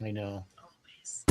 I know. Always.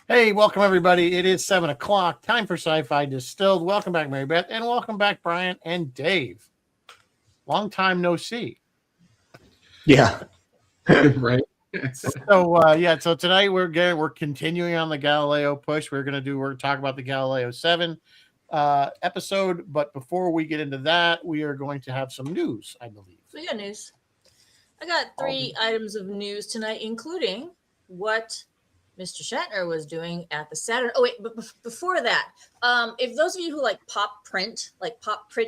Hey, welcome everybody. It is 7 o'clock. Time for Sci-Fi Distilled. Welcome back, Mary Beth, and welcome back, Brian and Dave. Long time no see. Yeah. Right. So tonight we're continuing on the Galileo push. We're talk about the Galileo 7 episode, but before we get into that, we are going to have some news, I believe. We got news. I got 3 items of news tonight, including what Mr. Shatner was doing at the Saturn. Oh, wait, but before that, if those of you who like pop print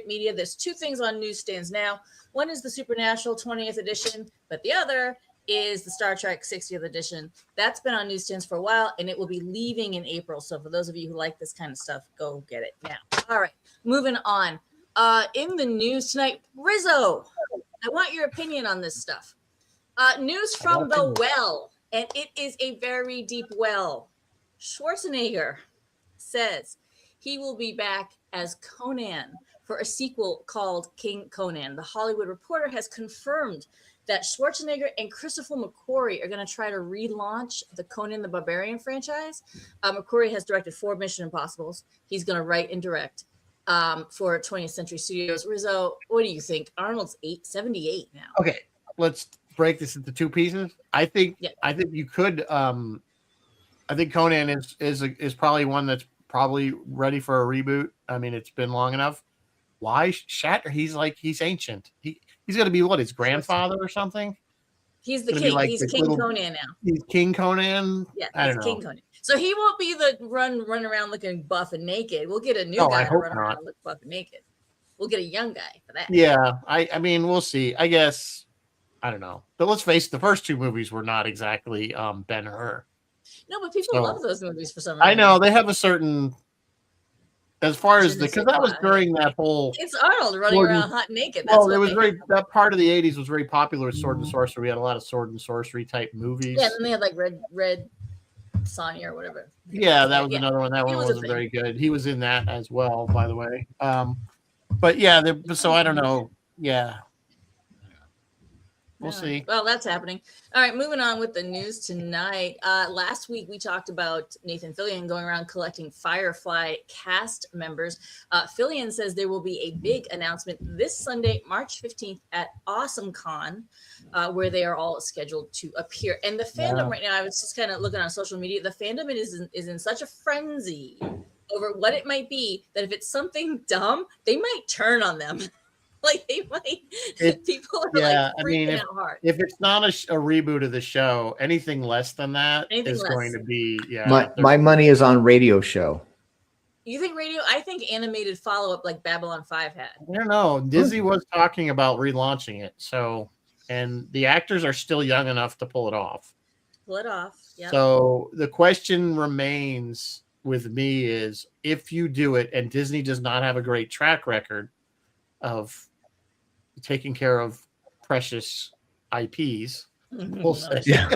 media, there's 2 things on newsstands now. One is the Supernatural 20th edition, but the other is the Star Trek 60th edition. That's been on newsstands for a while, and it will be leaving in April. So for those of you who like this kind of stuff, go get it now. All right, moving on. In the news tonight, Rizzo, I want your opinion on this stuff. News from the well. And it is a very deep well. Schwarzenegger says he will be back as Conan for a sequel called King Conan. The Hollywood Reporter has confirmed that Schwarzenegger and Christopher McQuarrie are going to try to relaunch the Conan the Barbarian franchise. McQuarrie has directed 4 Mission Impossibles. He's going to write and direct for 20th Century Studios. Rizzo, what do you think? Arnold's 78 now. Okay, let's break this into 2 pieces. I think you could. I think Conan is probably one that's probably ready for a reboot. I mean, it's been long enough. Why Shatner? He's ancient. He's going to be what, his grandfather or something? He's the king. He's King Conan now. He's King Conan. Yeah, he's King Conan. So he won't be the run around looking buff and naked. We'll get a new guy to run around and look buff and naked. We'll get a young guy for that. Yeah, I mean, we'll see. I guess. I don't know. But let's face it, the first 2 movies were not exactly Ben-Hur. No, but people love those movies for some reason. I know. They have a certain, as far as because that was during that whole. It's Arnold running around hot and naked. Well, it was that part of the 80s was very popular with sword and sorcery. We had a lot of sword and sorcery type movies. Yeah, and then they had like Red Sonja or whatever. Yeah, that was another one. That one wasn't very good. He was in that as well, by the way. But yeah, so I don't know. Yeah. We'll see. Well, that's happening. All right, moving on with the news tonight. Last week, we talked about Nathan Fillion going around collecting Firefly cast members. Fillion says there will be a big announcement this Sunday, March 15th at AwesomeCon, where they are all scheduled to appear. And the fandom right now, I was just kind of looking on social media, the fandom is in such a frenzy over what it might be that if it's something dumb, they might turn on them. Like they might, people are like freaking out hard. If it's not a reboot of the show, anything less than that is going to be, My money is on radio show. You think radio? I think animated follow-up like Babylon 5 had. I don't know. Disney was talking about relaunching it. So, and the actors are still young enough to pull it off. Yep. So the question remains with me is if you do it and Disney does not have a great track record of taking care of precious IPs, we'll say. Yeah.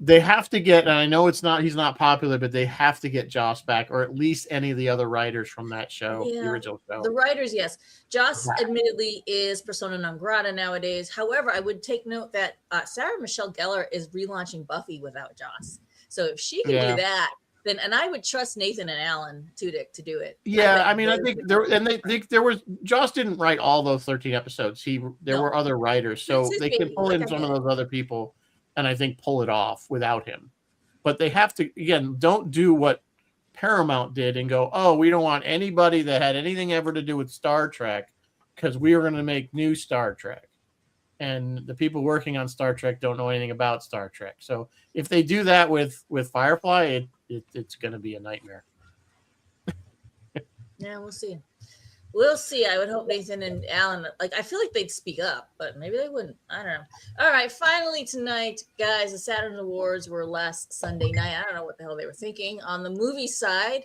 They have to get, and I know he's not popular, but they have to get Joss back, or at least any of the other writers from that show, the original show. The writers, yes. Joss admittedly is persona non grata nowadays. However, I would take note that Sarah Michelle Gellar is relaunching Buffy without Joss. So if she can do that, then, and I would trust Nathan and Alan Tudyk to do it. Yeah, I think there was Joss didn't write all those 13 episodes. There were other writers, so they can pull in some of those other people, and I think pull it off without him. But they have to, again, don't do what Paramount did and go, oh, we don't want anybody that had anything ever to do with Star Trek because we are going to make new Star Trek. And the people working on Star Trek don't know anything about Star Trek. So if they do that with Firefly, it's going to be a nightmare. Yeah, we'll see. We'll see. I would hope Nathan and Alan, I feel like they'd speak up, but maybe they wouldn't. I don't know. All right, finally tonight, guys, the Saturn Awards were last Sunday night. I don't know what the hell they were thinking. On the movie side,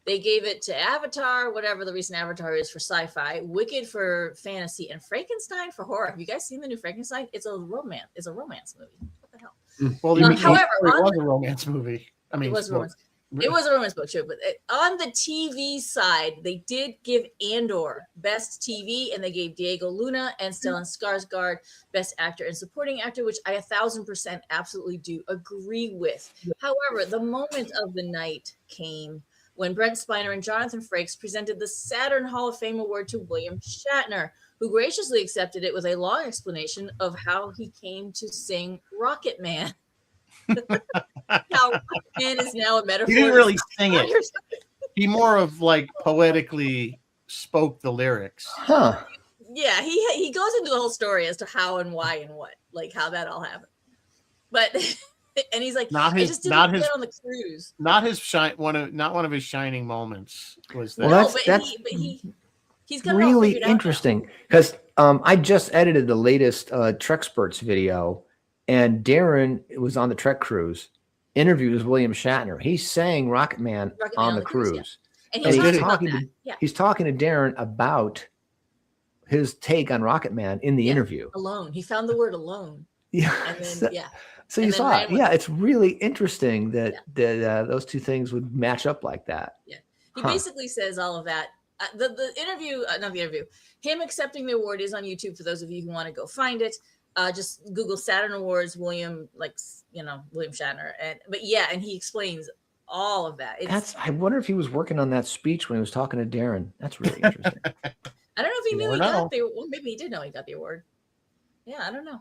they gave it to Avatar, whatever the recent Avatar is for sci-fi, Wicked for fantasy, and Frankenstein for horror. Have you guys seen the new Frankenstein? It's a romance. It's a romance movie. What the hell? Well, however, it was a romance movie. I mean, it was a romance. It was a romance book, sure. But on the TV side, they did give Andor Best TV, and they gave Diego Luna and Stellan Skarsgård Best Actor and Supporting Actor, which I 1,000% absolutely do agree with. However, the moment of the night came when Brent Spiner and Jonathan Frakes presented the Saturn Hall of Fame Award to William Shatner, who graciously accepted it with a long explanation of how he came to sing Rocket Man. How Rocket Man is now a metaphor. He didn't really sing it. He more of poetically spoke the lyrics. Huh. Yeah, he goes into the whole story as to how and why and what, how that all happened. But and he's like, I just didn't get on the cruise. Not one of his shining moments was that. Well, he's got really interesting because I just edited the latest Treksperts video, and Darren was on the Trek cruise, interviewed with William Shatner. He sang Rocket Man on the cruise. Yeah. And he's talking to Darren about his take on Rocket Man in the interview. Alone. He found the word alone. Yeah. And then, So you saw it. Yeah, it's really interesting that those two things would match up like that. Yeah. He basically says all of that. The interview, not the interview, him accepting the award is on YouTube for those of you who want to go find it. Just Google Saturn Awards, William Shatner. And he explains all of that. I wonder if he was working on that speech when he was talking to Darren. That's really interesting. I don't know if he knew he got the award. Well, maybe he did know he got the award. Yeah, I don't know.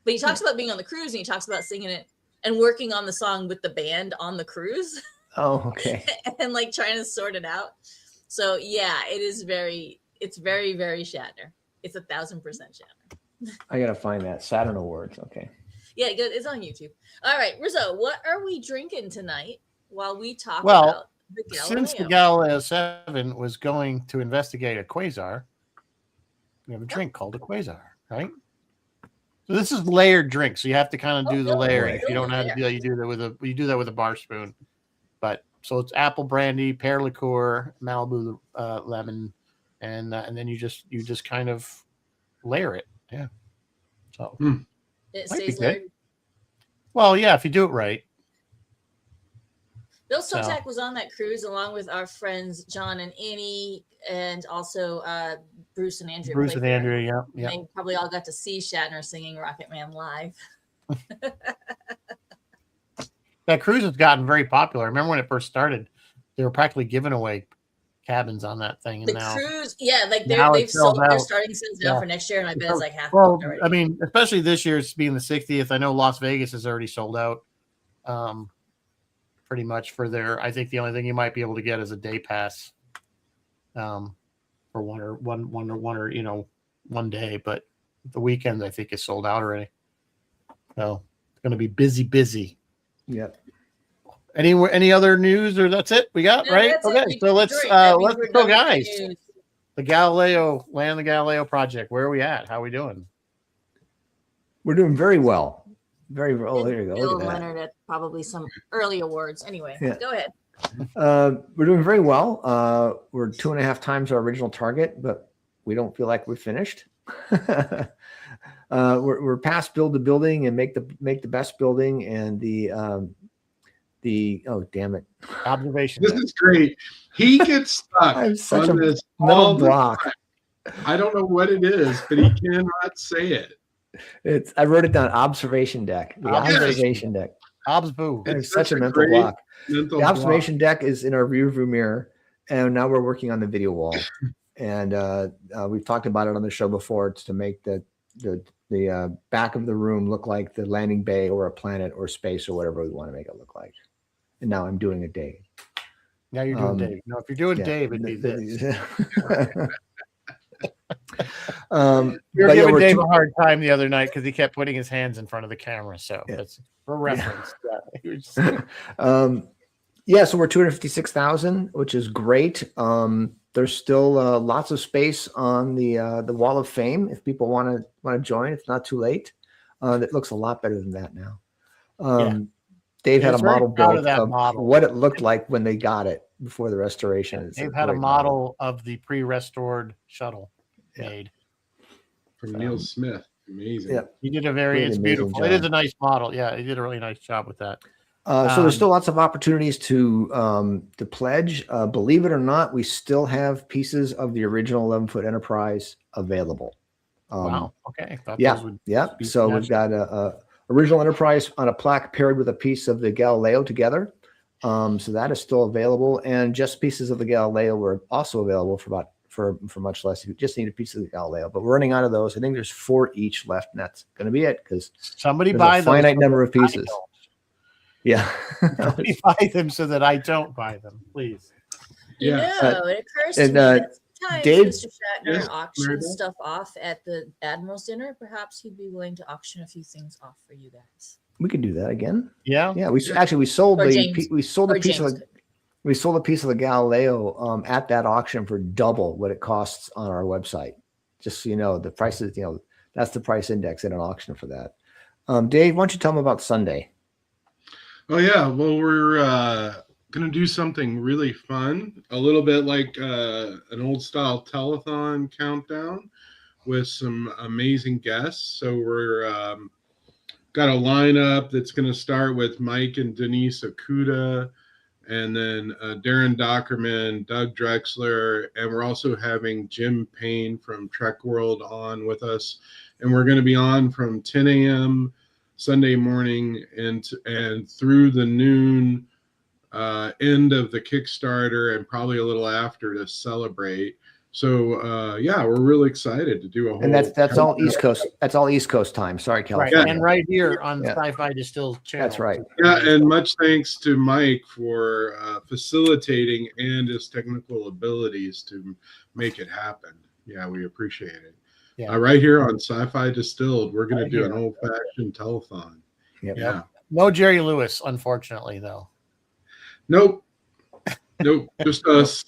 But he talks about being on the cruise, and he talks about singing it and working on the song with the band on the cruise. Oh, okay. And trying to sort it out. So yeah, it's very, very Shatner. It's 1,000% Shatner. I gotta find that Saturn Awards. Okay. Yeah, it's on YouTube. All right, Rizzo, what are we drinking tonight while we talk about the Galileo? Since the Galileo 7 was going to investigate a quasar, we have a drink called a quasar, right? So this is layered drink, so you have to kind of do the layering. If you don't know how to do that, you do that with a bar spoon. But so it's apple brandy, pear liqueur, Malibu lemon, and then you just kind of layer it. Yeah. So it stays layered. Well, yeah, if you do it right. Bill Sotak was on that cruise along with our friends John and Annie, and also Bruce and Andrea. Bruce and Andrea, yeah. They probably all got to see Shatner singing Rocket Man live. That cruise has gotten very popular. I remember when it first started, they were practically giving away cabins on that thing. And cruise, they've sold their starting sales now for next year, and I bet it's half. Well, I mean, especially this year, it's being the 60th. I know Las Vegas is already sold out. Pretty much for their. I think the only thing you might be able to get is a day pass. For one day, but the weekend I think is sold out already. So it's going to be busy. Yep. Any other news, or that's it? We got right. Okay, so let's go, guys. The Galileo project. Where are we at? How are we doing? We're doing very well. Very well. There you go. Bill Leonard at probably some early awards. Anyway, go ahead. We're doing very well. We're 2.5 times our original target, but we don't feel like we're finished. we're past build the building and make the best building, and the oh damn it, Observation. This is great. He gets stuck I'm such on a this mental all the block. time. I don't know what it is, but he cannot say it. I wrote it down. Observation deck. The observation deck. Obs boo. It's such a mental block. Mental The observation deck is in our rear view mirror, and now we're working on the video wall. And we've talked about it on the show before. It's to make the back of the room look like the landing bay or a planet or space or whatever we want to make it look like. And now I'm doing a Dave. Now you're doing Dave. No, if you're doing Dave, it'd be this. You're giving Dave a hard time the other night because he kept putting his hands in front of the camera. So that's for reference. Yeah, so we're 256,000, which is great. There's still lots of space on the Wall of Fame if people want to join. It's not too late. It looks a lot better than that now. Dave had a model built of what it looked like when they got it before the restoration. They've had a model of the pre-restored shuttle made from Neil Smith. Amazing. Yeah, he did it's beautiful. Job. It is a nice model. Yeah, he did a really nice job with that. So there's still lots of opportunities to pledge. Believe it or not, we still have pieces of the original 11-foot Enterprise available. Wow. Okay. Yeah. So we've got a original Enterprise on a plaque paired with a piece of the Galileo together. So that is still available, and just pieces of the Galileo were also available for much less. You just need a piece of the Galileo, but we're running out of those. I think there's 4 each left, and that's going to be it because somebody buy a finite number of pieces. Yeah, somebody buy them so that I don't buy them, please. Yeah, it occurs to me that sometimes Dave, Mr. Shatner auctions stuff off at the Admiral's dinner. Perhaps he'd be willing to auction a few things off for you guys. We could do that again. Yeah. We sold a piece of the Galileo at that auction for double what it costs on our website. Just so you know, the prices, that's the price index in an auction for that. Dave, why don't you tell them about Sunday? Oh yeah, well we're gonna do something really fun, a little bit like an old style telethon countdown with some amazing guests. So we're got a lineup that's going to start with Mike and Denise Okuda, and then Darren Dockerman, Doug Drexler, and we're also having Jim Payne from Trek World on with us. And we're going to be on from 10 a.m. Sunday morning and through the noon end of the Kickstarter and probably a little after to celebrate. So yeah, we're really excited to do a whole. And that's all East Coast. That's all East Coast time. Sorry, California. Right. And right here on the Sci-Fi Distilled channel. That's right. Yeah, and much thanks to Mike for facilitating and his technical abilities to make it happen. Yeah, we appreciate it. Yeah. Right here on Sci-Fi Distilled, we're going to do an old-fashioned telethon. Yep. Yeah. No Jerry Lewis, unfortunately, though. Nope. Just us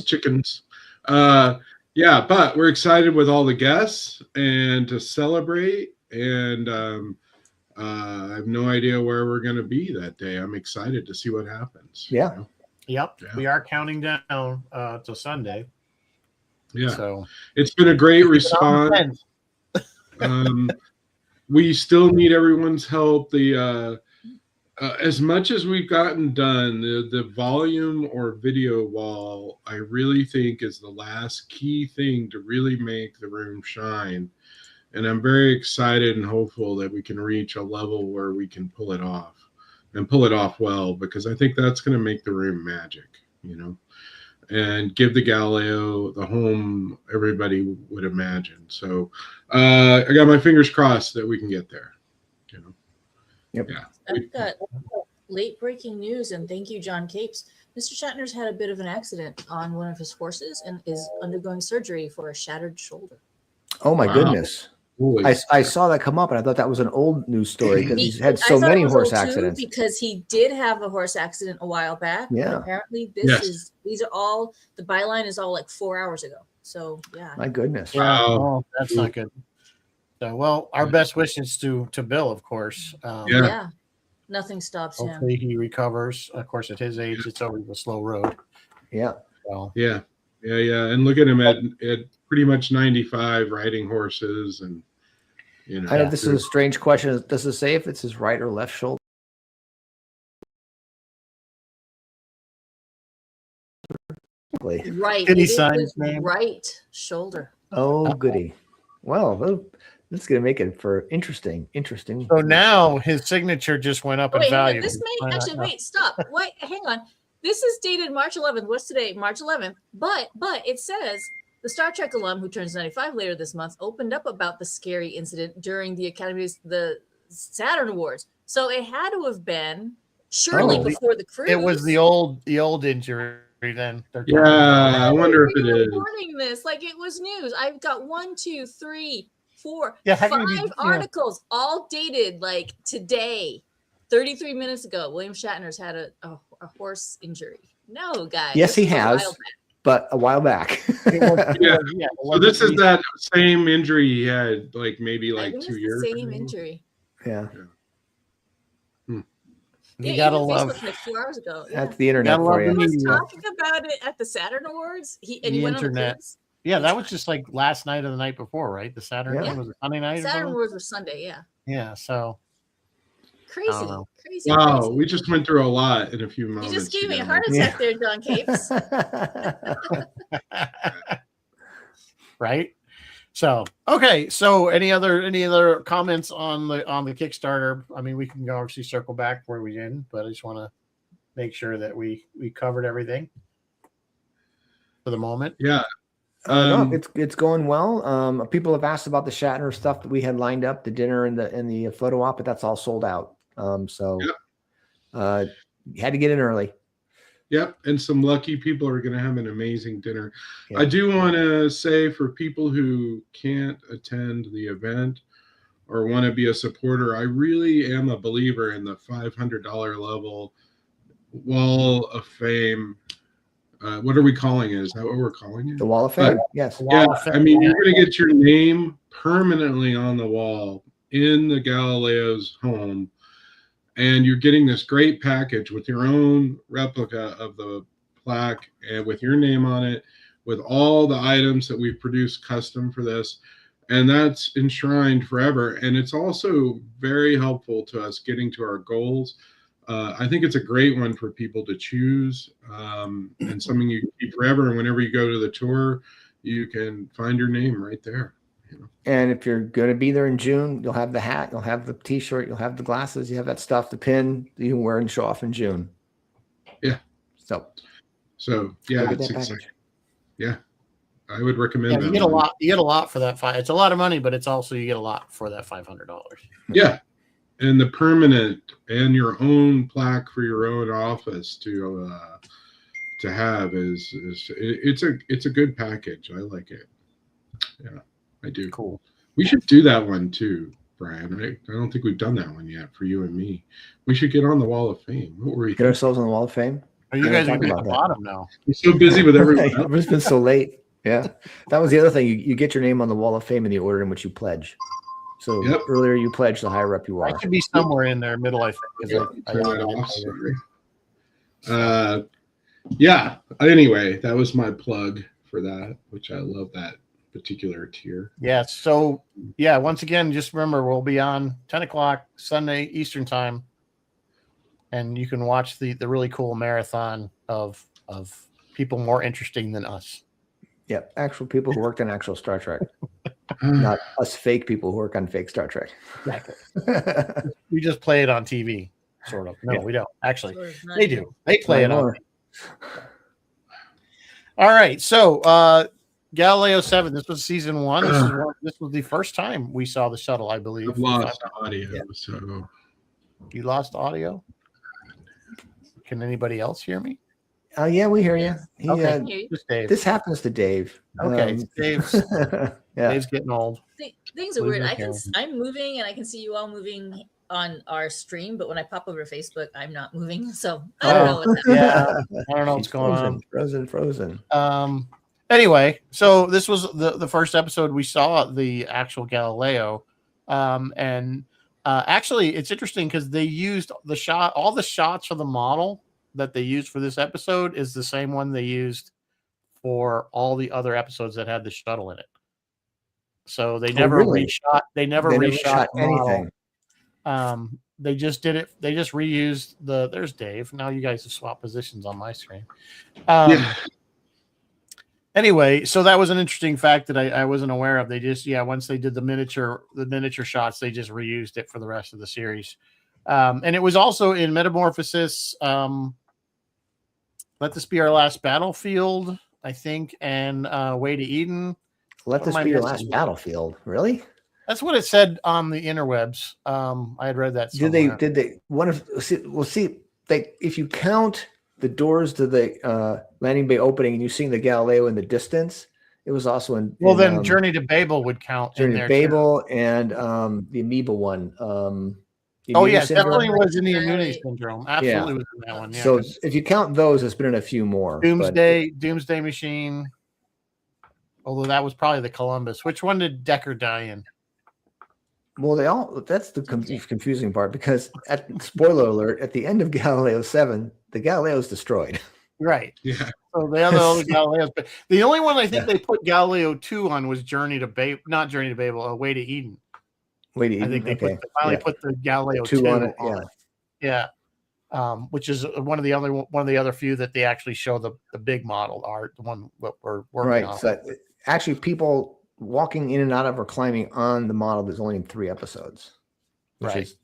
chickens. Yeah, but we're excited with all the guests and to celebrate. And I have no idea where we're going to be that day. I'm excited to see what happens. Yeah. You know? Yep. Yeah. We are counting down to Sunday. Yeah. So it's been a great response. We still need everyone's help. As much as we've gotten done, the volume or video wall, I really think is the last key thing to really make the room shine. And I'm very excited and hopeful that we can reach a level where we can pull it off and pull it off well, because I think that's going to make the room magic, and give the Galileo the home everybody would imagine. So I got my fingers crossed that we can get there. Yep. Yeah. I've got late breaking news, and thank you, John Capes. Mr. Shatner's had a bit of an accident on one of his horses and is undergoing surgery for a shattered shoulder. Oh my goodness. I saw that come up, and I thought that was an old news story because he's had so many horse accidents. Because he did have a horse accident a while back. Yeah. Apparently, these are all, the byline is all like 4 hours ago. So yeah. My goodness. Wow. Oh, that's not good. So, well, our best wishes to Bill, of course. Yeah. Nothing stops him. Hopefully he recovers. Of course, at his age, it's always a slow road. Yeah. So. Yeah. And look at him at pretty much 95 riding horses, and You know, I know this is a strange question. Does it say if it's his right or left shoulder? Right. Did he It is sign his his name? right shoulder. Oh, goody. Well, that's going to make it for interesting. So now his signature just went up Oh, in wait, hang on. value. This may actually wait. Stop. Wait, hang on. This is dated March 11th. What's today? March 11th. But it says the Star Trek alum who turns 95 later this month opened up about the scary incident during the the Saturn Awards. So it had to have been surely before the cruise. It was the old injury then. Yeah, I wonder if it is. Reporting this like it was news. I've got 1, 2, 3, 4, Yeah, 5 articles all dated like today, 33 minutes ago. William Shatner's had a horse injury. No, guys. Yes, he has, but a while back. Yeah. So this is that same injury he had, like maybe like 2 years ago. Same injury. Yeah. You gotta love Facebook like 4 hours ago. That's the internet for you. He was talking about it at the Saturn Awards. He went on the cruise. Yeah, that was just like last night or the night before, right? The Saturn thing was a Sunday night. Saturn Awards were Sunday, yeah. Yeah, so crazy. Wow, crazy. we just went through a lot in a few moments. You just gave me a heart attack there, John Capes. Right. So okay. So any other comments on the Kickstarter? I mean, we can obviously circle back where we didn't, but I just want to make sure that we covered everything for the moment. Yeah. No, it's going well. People have asked about the Shatner stuff that we had lined up, the dinner and the photo op, but that's all sold out. You had to get in early. Yep, and some lucky people are going to have an amazing dinner. Yeah. I do want to say for people who can't attend the event or want to be a supporter, I really am a believer in the $500 level Wall of Fame. What are we calling it? Is that what we're calling it? The Wall of Fame. Yes. Yeah, I mean, you're going to get your name permanently on the wall in the Galileo's home. And you're getting this great package with your own replica of the plaque and with your name on it, with all the items that we've produced custom for this. And that's enshrined forever. And it's also very helpful to us getting to our goals. I think it's a great one for people to choose and something you keep forever. And whenever you go to the tour, you can find your name right there. And if you're going to be there in June, you'll have the hat, you'll have the T-shirt, you'll have the glasses, you have that stuff, the pin that you can wear and show off in June. Yeah. So yeah, it's exciting. Yeah, I would recommend. Yeah, you get a lot. You get a lot for that. It's a lot of money, but it's also you get a lot for that $500. Yeah, and the permanent and your own plaque for your own office to have is it's a good package. I like it. Yeah. I do. Cool. We should do that one too, Brian. I don't think we've done that one yet for you and me. We should get on the Wall of Fame. What were we get ourselves on the Wall of Fame? Are you guys at the bottom now? We're so busy with everyone. It's been so late. Yeah, that was the other thing. You get your name on the Wall of Fame in the order in which you pledge. So earlier you pledge, the higher up you are. I should be somewhere in there, middle. I think. Sorry. Yeah. Anyway, that was my plug for that, which I love that particular tier. Yeah. So yeah, once again, just remember we'll be on 10 o'clock Sunday Eastern time, and you can watch the really cool marathon of people more interesting than us. Yep, actual people who worked on actual Star Trek, not us fake people who work on fake Star Trek. Exactly. We just play it on TV, sort of. No, we don't. Actually, they do. They play it on. All right. So Galileo 7, this was season 1. This was the first time we saw the shuttle, I believe. I've lost audio. Yeah. So you lost audio? Can anybody else hear me? Yeah, we hear you. Just Dave. This happens to Dave. Okay, Dave's getting old. Things are weird. I'm moving, and I can see you all moving on our stream, but when I pop over to Facebook, I'm not moving. So I don't know what's happening. Yeah, I don't know what's going on. Frozen. Anyway, so this was the first episode we saw the actual Galileo, and actually it's interesting because they used all the shots for the model that they used for this episode is the same one they used for all the other episodes that had the shuttle in it. so they never really? reshot. They never reshot the anything. model. They just did it. They just reused the. There's Dave. Now you guys have swapped positions on my screen. Yeah. Anyway, so that was an interesting fact that I wasn't aware of. They just once they did the miniature shots, they just reused it for the rest of the series. And it was also in Metamorphosis. Let This Be Our Last Battlefield, I think, and Way to Eden. Let This Be Your Last Battlefield. Really? That's what it said on the interwebs. I had read that somewhere. Did they one of if you count the doors to the landing bay opening and you seeing the Galileo in the distance, it was also in then Journey to Babel would count. Journey to Babel and the Amoeba one. Definitely was in the Immunity Syndrome. Absolutely was in that one. Yeah, so if you count those, it's been in a few more. Doomsday Machine. Although that was probably the Columbus. Which one did Decker die in? Well, that's the confusing part because spoiler alert, at the end of Galileo 7, the Galileo is destroyed. Right. Yeah. So the other Galileos, but the only one I think they put Galileo 2 on was Journey to Babel, not Journey to Babel, Way to Eden. Way to Eden. I think they finally put the Galileo 2 on it. Yeah. Which is one of the other few that they actually show the big model art, the one that we're working on. So actually, people walking in and out of or climbing on the model, there's only in 3 episodes, which is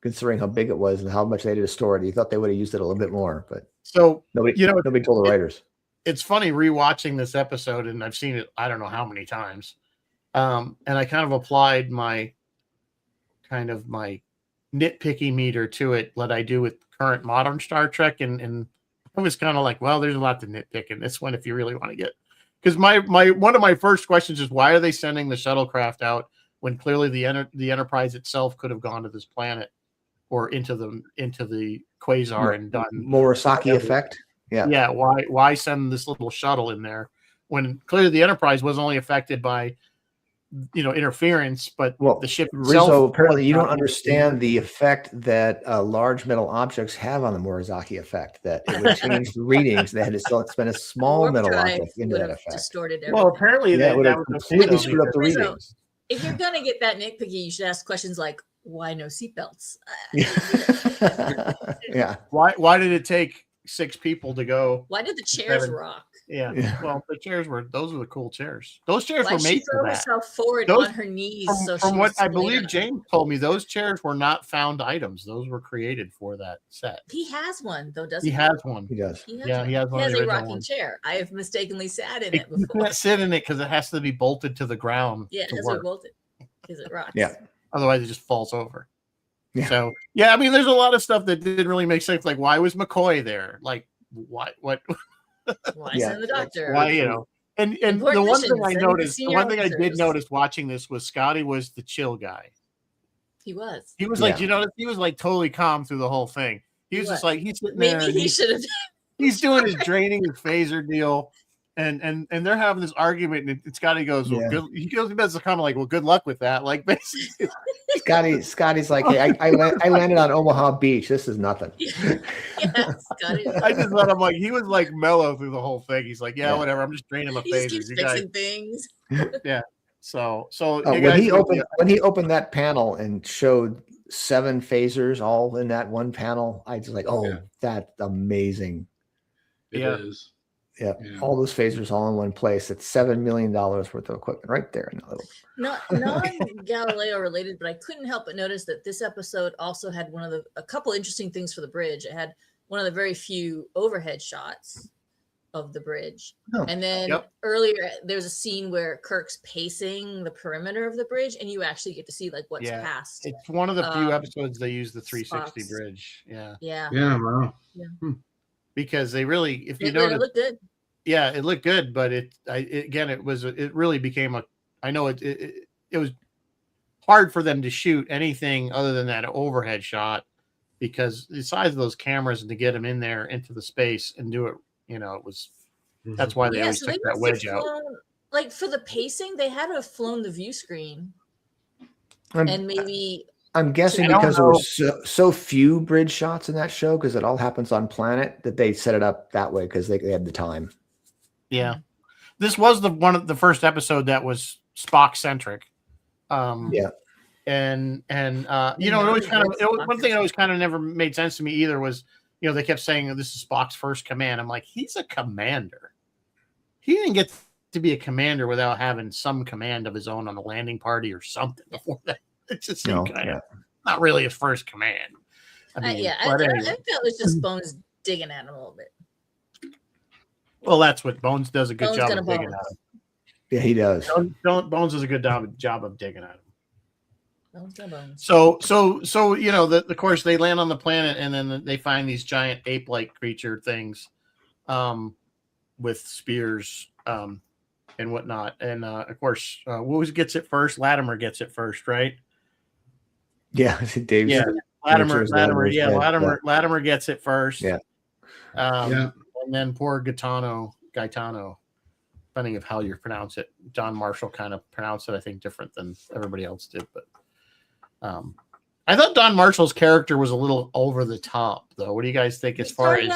considering how big it was and how much they had to store it. You thought they would have used it a little bit more, but nobody told the writers. It's funny rewatching this episode, and I've seen it I don't know how many times, and I kind of applied my nitpicky meter to it, what I do with current modern Star Trek, and I was kind of like, well, there's a lot to nitpick in this one if you really want to get. Because my one of my first questions is, why are they sending the shuttlecraft out when clearly the Enterprise itself could have gone to this planet or into the quasar and done Murasaki effect? Yeah. Why send this little shuttle in there when clearly the Enterprise was only affected by interference, but the ship itself. So apparently you don't understand the effect that large metal objects have on the Murasaki effect, that it would change the readings. They had to spend a small metal object into that effect. Distorted everything. Well, apparently that would have completely screwed up the readings. If you're going to get that nitpicky, you should ask questions like, why no seatbelts? Yeah. Why did it take 6 people to go? Why did the chairs rock? Yeah. Well, the chairs were the cool chairs. Those chairs were made for that. Herself forward on her knees. From what I believe James told me, those chairs were not found items. Those were created for that set. He has one though, doesn't he? He has one. He does. He has one. He has a rocking chair. I have mistakenly sat in it before. You can't sit in it because it has to be bolted to the ground. Yeah, it has to be bolted because it rocks. Yeah. Otherwise, it just falls over. Yeah. So I mean, there's a lot of stuff that didn't really make sense. Like, why was McCoy there? Like, what? Why send the doctor? Why, and the one thing I noticed, the one thing I did notice watching this was Scotty was the chill guy. He was like, he was like totally calm through the whole thing. He was just like, he's sitting there. Maybe he should have. He's doing his draining his phaser deal. And they're having this argument, and Scotty goes, "Well, good." He goes, he does a comment like, "Well, good luck with that." Like, basically, Scotty's like, "Hey, I landed on Omaha Beach. This is nothing." Scotty. I just thought I'm like, he was like mellow through the whole thing. He's like, "Yeah, whatever. I'm just draining my phasers." He keeps fixing things. Yeah. So when he opened that panel and showed 7 phasers all in that one panel, I just like, that's amazing. It is. Yeah, all those phasers all in one place. It's $7 million worth of equipment right there. Not Galileo related, but I couldn't help but notice that this episode also had a couple interesting things for the bridge. It had one of the very few overhead shots of the bridge. And then earlier there's a scene where Kirk's pacing the perimeter of the bridge, and you actually get to see like what's past. It's one of the few episodes they use the 360 spots. bridge. Yeah. Wow. Yeah. Because they really, if you notice, it looked good. Yeah, it looked good, but it really became I know it was hard for them to shoot anything other than that overhead shot because the size of those cameras and to get them in there into the space and do it, it was, that's why they always took that wedge out. Like for the pacing, they had to have flown the view screen and maybe. I'm guessing because there were so few bridge shots in that show, because it all happens on planet, that they set it up that way because they had the time. Yeah, this was one of the first episode that was Spock centric. Yeah. And you know, it always kind of one thing that always kind of never made sense to me either was, you know, they kept saying this is Spock's first command. I'm like, he's a commander. He didn't get to be a commander without having some command of his own on the landing party or something before that. It just seemed kind of not really his first command. I mean, I felt it was just Bones digging at him a little bit. Well, that's what Bones does a good job of digging at him. Yeah, he does. Bones does a good job of digging at him. Bones. So you know, of course they land on the planet and then they find these giant ape-like creature things, with spears, and whatnot. And of course, who gets it first? Latimer gets it first, right? Yeah, Dave. Yeah, Latimer gets it first. Yeah. And then poor Gaetano, depending of how you pronounce it. John Marshall kind of pronounced it, I think, different than everybody else did. But I thought Don Marshall's character was a little over the top, though. What do you guys think as far as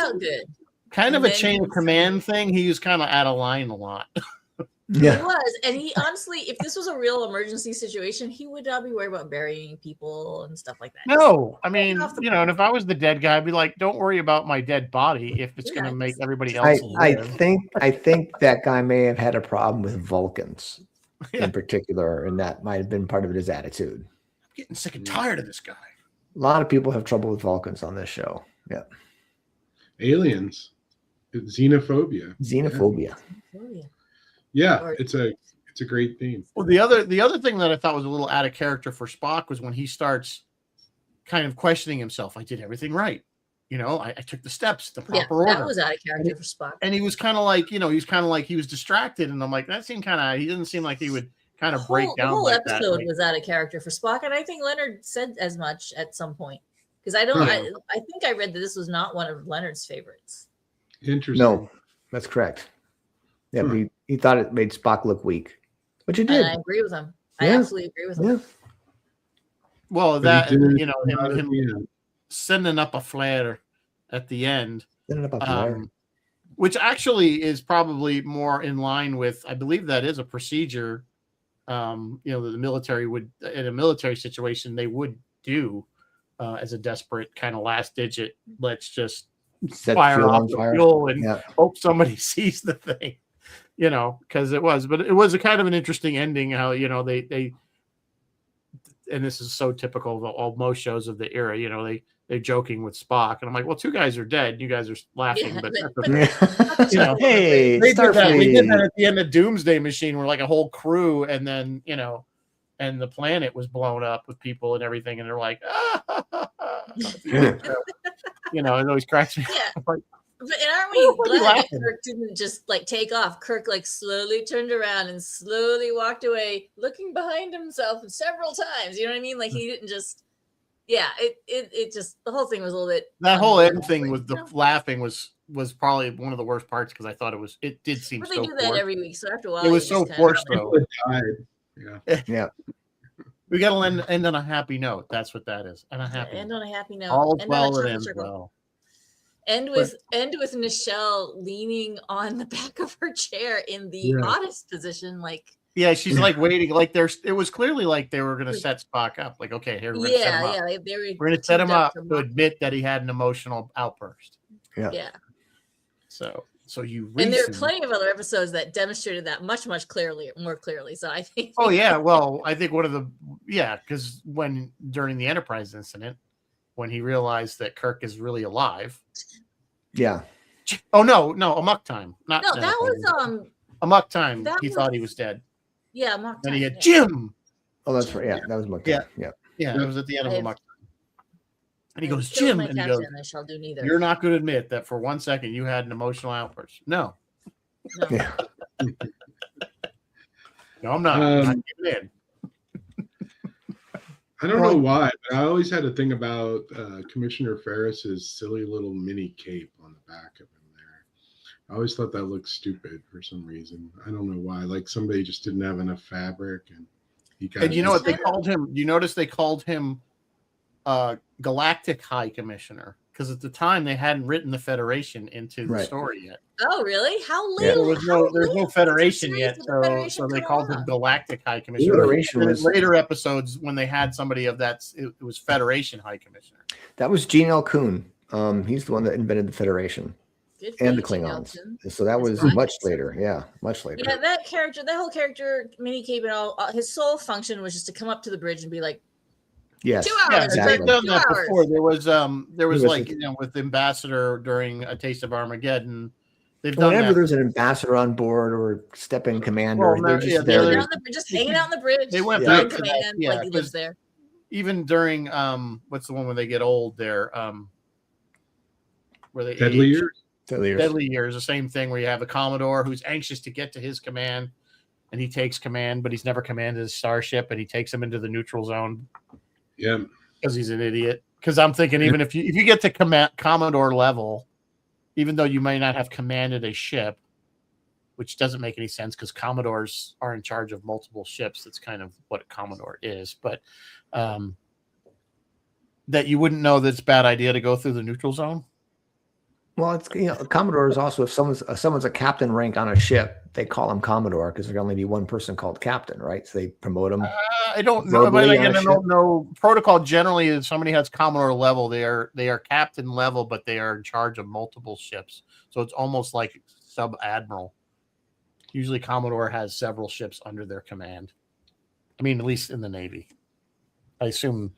kind of a chain of command thing? He was kind of out of line a lot. Yeah. He was. And he honestly, if this was a real emergency situation, he would not be worried about burying people and stuff like that. No, I mean, you know, and if I was the dead guy, I'd be like, don't worry about my dead body if it's going to make everybody else I think that guy may have had a problem with Vulcans in particular, and that might have been part of his attitude. I'm getting sick and tired of this guy. A lot of people have trouble with Vulcans on this show. Yeah. Aliens. Xenophobia. Yeah, it's a great theme. Well, the other thing that I thought was a little out of character for Spock was when he starts kind of questioning himself. I did everything right. You know, I took the steps, the proper order. That was out of character for Spock. And he was kind of like, you know, he was distracted. And I'm like, that seemed he didn't seem like he would kind of break down. The whole episode was out of character for Spock. And I think Leonard said as much at some point. Because I think I read that this was not one of Leonard's favorites. Interesting. No, that's correct. Yeah, he thought it made Spock look weak, which it did. And I agree with him. I absolutely agree with him. Yeah. Well, that, you know, him sending up a flare at the end, which actually is probably more in line with, I believe that is a procedure, you know, that the military would, in a military situation, they would do as a desperate kind of last digit. Let's just fire off the fuel and hope somebody sees the thing. You know, because it was a kind of an interesting ending. How, you know, they and this is so typical of most shows of the era. You know, they're joking with Spock, and I'm like, well, two guys are dead. You guys are laughing, but you know, hey, they did that at the end of Doomsday Machine, where like a whole crew, and then you know, and the planet was blown up with people and everything, and they're like, you know, it always cracks me. Yeah. But aren't we glad that Kirk didn't just like take off? Kirk like slowly turned around and slowly walked away, looking behind himself several times. You know what I mean? Like he didn't just, it just, the whole thing was a little bit. That whole end thing with the laughing was probably one of the worst parts because I thought it did seem but so. They do that every week, so after a while, it was so forced though. Yeah. We got to end on a happy note. That's what that is. And a happy end on a happy note. All well that ends well. End with Nichelle leaning on the back of her chair in the oddest position, like she's like waiting, like it was clearly like they were gonna set Spock up, like okay, here we're gonna set him up. We're gonna set him up to admit that he had an emotional outburst. Yeah. So you and there are plenty of other episodes that demonstrated that much more clearly. So I think. Oh yeah, well I think one of the because when during the Enterprise incident, when he realized that Kirk is really alive. Yeah. Oh no, Amok Time. That was Amok Time. He thought he was dead. Yeah, Amok Time. And he had Jim. Oh, that's right. Yeah, that was Amok Time. Yeah. It was at the end of Amok Time. And he goes, Jim, and he goes, I shall do neither. You're not going to admit that for 1 second you had an emotional outburst. No. Yeah. No, I'm not. I'm not giving in. I don't know why, but I always had a thing about Commissioner Ferris's silly little mini cape on the back of him there. I always thought that looked stupid for some reason. I don't know why. Like somebody just didn't have enough fabric, and he got. And you know what they called him? You notice they called him Galactic High Commissioner. because at the time they hadn't written the Federation into the story yet. Oh, really? How late? Yeah. There's no Federation yet, so they called him Galactic High Commissioner. Federation was later episodes when they had somebody of that. It was Federation High Commissioner. That was Gene L. Kuhn. He's the one that invented the Federation and the Klingons. So that was much later. Yeah, much later. Yeah, that whole character, Mini-Cape and all, his sole function was just to come up to the bridge and be like, yes, 2 hours. exactly. They've done that before. There was like, a, with Ambassador during A Taste of Armageddon. They've done whenever that. there's an ambassador on board or step-in commander, Well, they're just there. Just hanging out on the bridge. They went back back to command, that, yeah, like he lives there. Even during what's the one where they get old there? Where they Deadly age? Years. Deadly Years, the same thing where you have a Commodore who's anxious to get to his command, and he takes command, but he's never commanded a starship, and he takes him into the neutral zone. Yeah, because he's an idiot. Because I'm thinking, even if you get to Commodore level, even though you may not have commanded a ship, which doesn't make any sense because Commodores are in charge of multiple ships. That's kind of what a Commodore is, but that you wouldn't know that it's a bad idea to go through the neutral zone. Well, it's a Commodore is also, if someone's a captain rank on a ship, they call him Commodore because there can only be one person called captain, right? So they promote him. I don't know, but again, I don't know. Protocol generally is somebody has Commodore level. They are captain level, but they are in charge of multiple ships. So it's almost like sub admiral. Usually, Commodore has several ships under their command. I mean, at least in the Navy, I assume.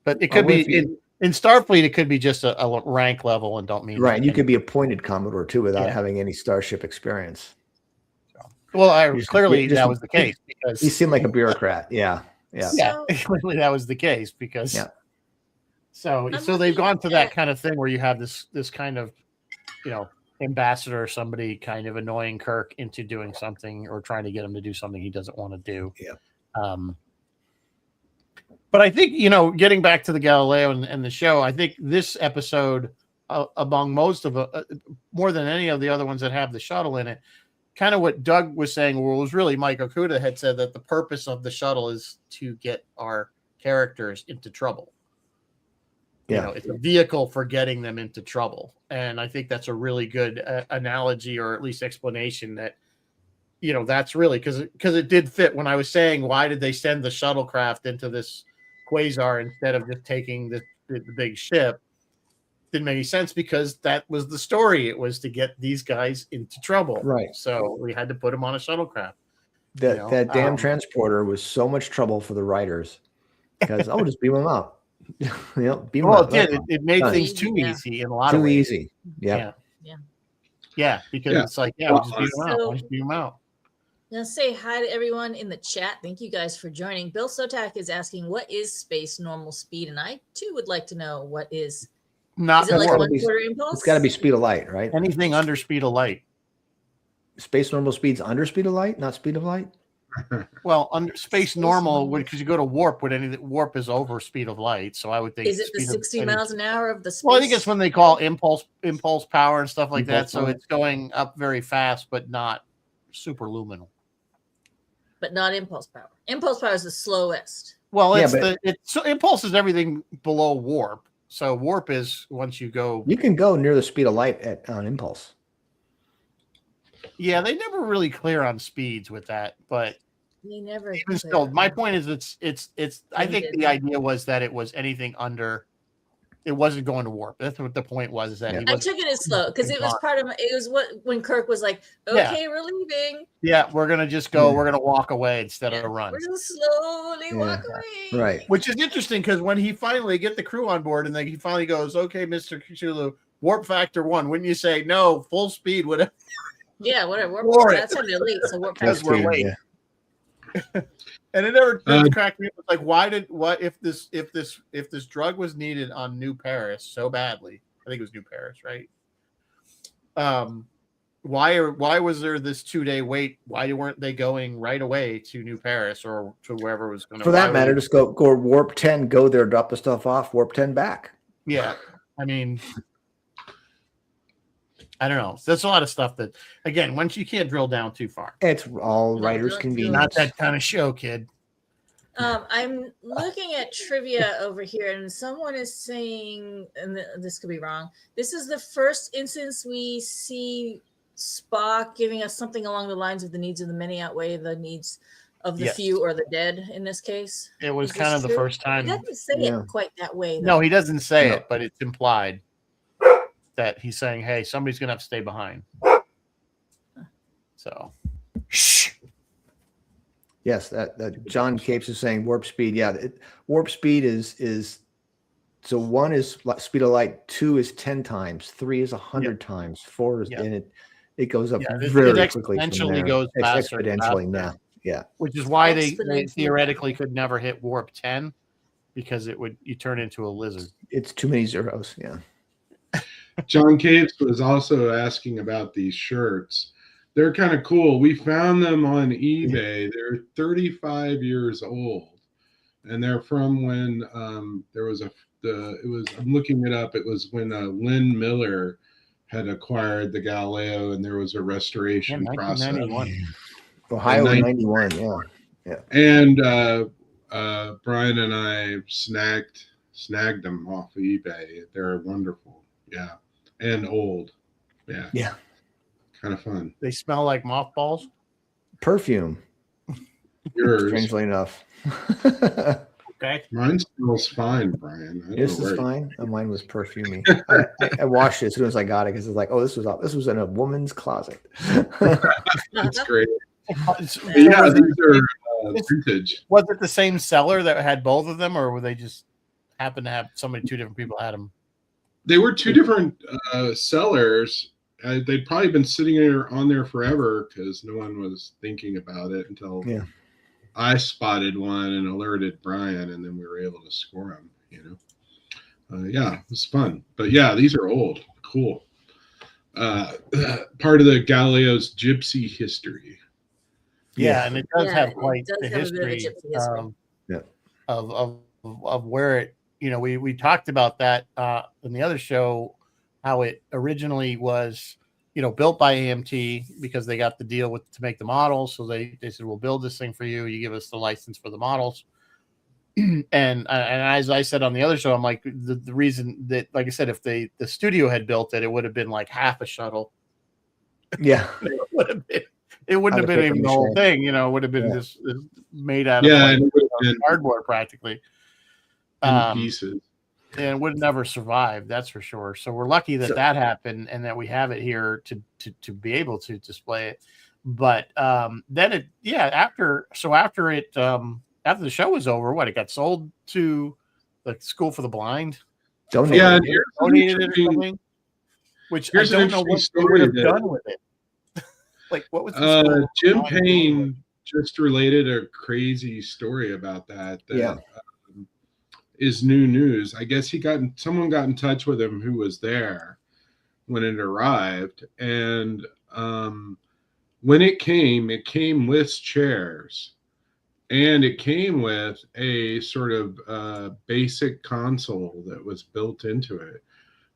But it could be in Starfleet. It could be just a rank level, and don't mean right. You could be appointed Commodore too without having any starship experience. Well, clearly that was the case because he seemed like a bureaucrat. Yeah. Clearly that was the case because. Yeah. So they've gone to that kind of thing where you have this kind of, ambassador or somebody kind of annoying Kirk into doing something or trying to get him to do something he doesn't want to do. Yeah. But I think, getting back to the Galileo and the show, I think this episode, among most of more than any of the other ones that have the shuttle in it, kind of what Doug was saying, well, it was really Mike Okuda had said that the purpose of the shuttle is to get our characters into trouble. Yeah. It's a vehicle for getting them into trouble. And I think that's a really good analogy or at least explanation that, that's really because it did fit when I was saying, why did they send the shuttlecraft into this quasar instead of just taking the big ship? Didn't make any sense because that was the story. It was to get these guys into trouble. Right. So we had to put them on a shuttlecraft. That damn transporter was so much trouble for the writers because, just beam them up. Beam well, up. It made things too easy in a lot of ways. Too easy. Yeah. Because it's like, we'll just beat them out. We'll just beat them out. Now say hi to everyone in the chat. Thank you guys for joining. Bill Sotak is asking, what is space normal speed? And I too would like to know what is. Not is it like 1/4 impulse? It's got to be speed of light, right? Anything under speed of light. Space normal speed's under speed of light, not speed of light. Well, under space normal, because you go to warp, warp is over speed of light. So I would think. Is it the 60 miles an hour of the space? Well, I think it's when they call impulse power and stuff like that. So it's going up very fast, but not superluminal. But not impulse power. Impulse power is the slowest. Well, impulse is everything below warp. So warp is once you go. You can go near the speed of light on impulse. Yeah, they never really clear on speeds with that, but they never. Even still, my point is, it's. I think the idea was that it was anything under. It wasn't going to warp. That's what the point was. Is that I took it as slow because it was part of. It was when Kirk was like, "Okay, we're leaving." Yeah, we're gonna just go. We're gonna walk away instead of run. We're gonna slowly walk away. Right. Which is interesting because when he finally get the crew on board and then he finally goes, "Okay, Mr. Cthulhu, warp factor 1." Wouldn't you say no? Full speed, whatever. Yeah, whatever. That's how they're late. So warp because we're late. Yeah. And it never cracked me up. It's like, if this drug was needed on New Paris so badly? I think it was New Paris, right? Why was there this 2-day wait? Why weren't they going right away to New Paris or to wherever was going to? For that matter, just go warp 10, go there, drop the stuff off, warp 10 back. Yeah, I mean, I don't know. That's a lot of stuff that, again, once you can't drill down too far. It's all writers' convenience. Not that kind of show, kid. I'm looking at trivia over here, and someone is saying, and this could be wrong, this is the first instance we see Spock giving us something along the lines of the needs of the many outweigh the needs of the few or the dead in this case. It was kind of the first time. He doesn't say it quite that way, though. No, he doesn't say it, but it's implied that he's saying, hey, somebody's going to have to stay behind. So, shh. Yes, that John Capes is saying warp speed. Yeah, warp speed is so 1 is speed of light, 2 is 10 times, 3 is 100 times, 4 is and it goes up very quickly. Exponentially goes faster. Exponentially now. Yeah. Which is why they theoretically could never hit warp 10 because you turn into a lizard. It's too many zeros. Yeah. John Capes was also asking about these shirts. They're kind of cool. We found them on eBay. They're 35 years old, and they're from when there was I'm looking it up. It was when Lynn Miller had acquired the Galileo, and there was a restoration process. Ohio 91, yeah. And Brian and I snagged them off of eBay. They're wonderful, yeah, and old, yeah. Kind of fun. They smell like mothballs. Perfume. Yours. Strangely enough. Okay. Mine smells fine, Brian. This is fine. Mine was perfumey. I washed it as soon as I got it because it's like, oh, this was in a woman's closet. That's great. Yeah, these are vintage. Was it the same seller that had both of them, or were they just happen to have two different people had them? They were two different sellers. They'd probably been sitting on there forever because no one was thinking about it until I spotted one and alerted Brian, and then we were able to score them. It was fun. But yeah, these are old. Cool. Part of the Galileo's gypsy history. Yeah, and it does have quite the history of where it. We talked about that in the other show. How it originally was, built by AMT because they got the deal to make the models. So they said, we'll build this thing for you. You give us the license for the models. and as I said on the other show, I'm like, the reason that, like I said, if the studio had built it, it would have been like half a shuttle. Yeah. It wouldn't have been even the whole thing, it would have been this made out of cardboard practically. Pieces. And would never survive, that's for sure. So we're lucky that happened and that we have it here to be able to display it. But then after the show was over, it got sold to the School for the Blind. Donated it or something. Which I don't know what they would have done with it. Like, what was the Jim Payne just related a crazy story about that. Is new news. I guess someone got in touch with him who was there when it arrived, and when it came with chairs, and it came with a sort of basic console that was built into it,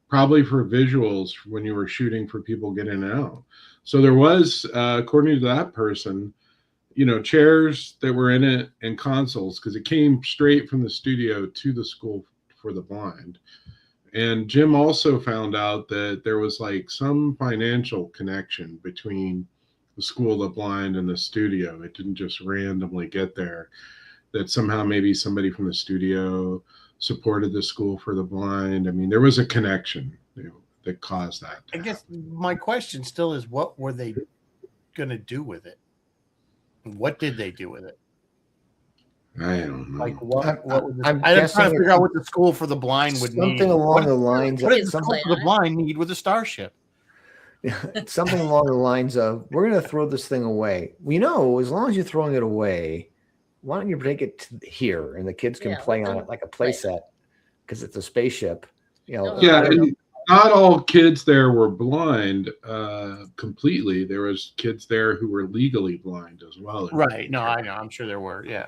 probably for visuals when you were shooting for people getting out. So there was, according to that person, chairs that were in it and consoles, because it came straight from the studio to the School for the Blind. And Jim also found out that there was like some financial connection between the School of the Blind and the studio. It didn't just randomly get there, that somehow maybe somebody from the studio supported the School for the Blind. I mean, there was a connection that caused that. I guess my question still is, what were they going to do with it? What did they do with it? I don't know. Like what was I'm trying to figure out what the School for the Blind would need. Something along the lines of what does the School for the Blind need with a starship? Something along the lines of, we're going to throw this thing away. As long as you're throwing it away, why don't you take it here and the kids can play on it like a play set, because it's a spaceship. Not all kids there were blind completely. There was kids there who were legally blind as well. Right. No, I know. I'm sure there were. Yeah.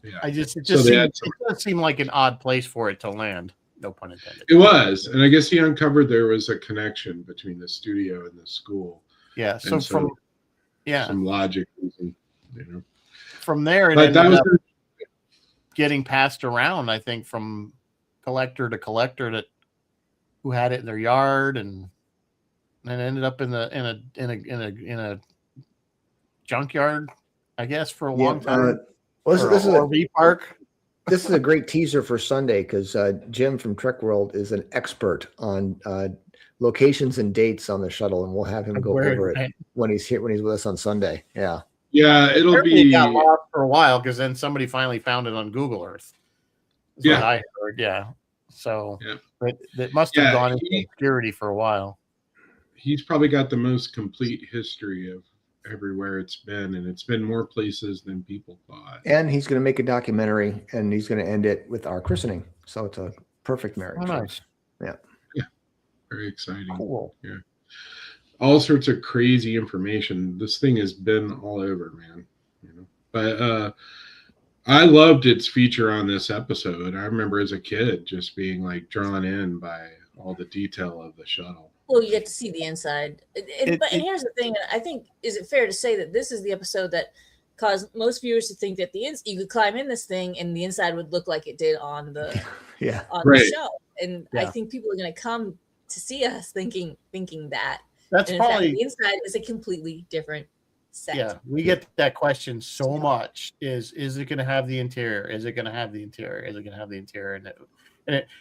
It does seem like an odd place for it to land. No pun intended. It was. And I guess he uncovered there was a connection between the studio and the school. Yeah. So from some logic, from there, but that was getting passed around, I think, from collector to collector that who had it in their yard and ended up in a junkyard, I guess, for a long time. This is a RV park. This is a great teaser for Sunday because Jim from Trek World is an expert on locations and dates on the shuttle, and we'll have him go over it when he's here, when he's with us on Sunday. Yeah. Yeah, it'll be got lost for a while because then somebody finally found it on Google Earth. That's what I heard. Yeah. So it must have gone into obscurity for a while. He's probably got the most complete history of everywhere it's been, and it's been more places than people thought. And he's going to make a documentary, and he's going to end it with our christening. So it's a perfect marriage. Oh, nice. Yeah. Yeah. Very exciting. Cool. Yeah. All sorts of crazy information. This thing has been all over, man. You know, but I loved its feature on this episode. I remember as a kid just being like drawn in by all the detail of the shuttle. Well, you get to see the inside. And here's the thing. I think, is it fair to say that this is the episode that caused most viewers to think that you could climb in this thing and the inside would look like it did on the the show. And I think people are going to come to see us thinking that. That's probably the inside is a completely different set. Yeah, we get that question so much. Is it going to have the interior? Is it going to have the interior? Is it going to have the interior?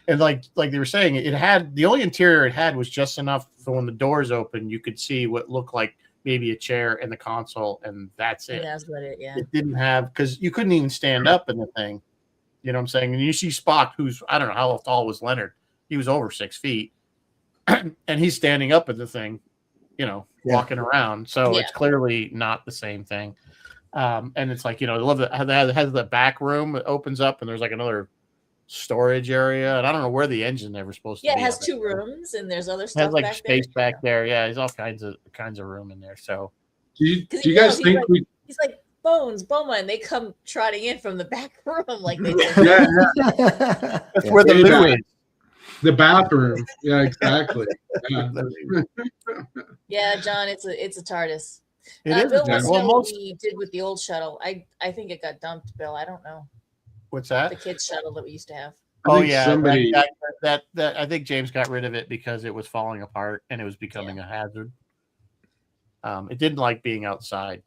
And like they were saying, it had the only interior it had was just enough so when the doors open, you could see what looked like maybe a chair and the console, and that's it. That's what it. Yeah. It didn't have, because you couldn't even stand up in the thing. You know what I'm saying? And you see Spock, who's, I don't know how tall was Leonard. He was over 6 feet, and he's standing up at the thing, walking around. So it's clearly not the same thing. And it's like, I love that it has the back room that opens up, and there's like another storage area, and I don't know where the engine ever supposed to be. Yeah, it has 2 rooms, and there's other stuff. It has like space back there. Yeah, there's all kinds of room in there. So, do you guys think he's like Bones, Boma, and they come trotting in from the back room like they did. That's where the loo is. The bathroom. Yeah, exactly. Yeah, John, it's a TARDIS. It is. Bill wants to know what we did with the old shuttle. I think it got dumped, Bill. I don't know. What's that? The kids' shuttle that we used to have. Oh yeah, somebody that I think James got rid of it because it was falling apart and it was becoming a hazard. It didn't like being outside.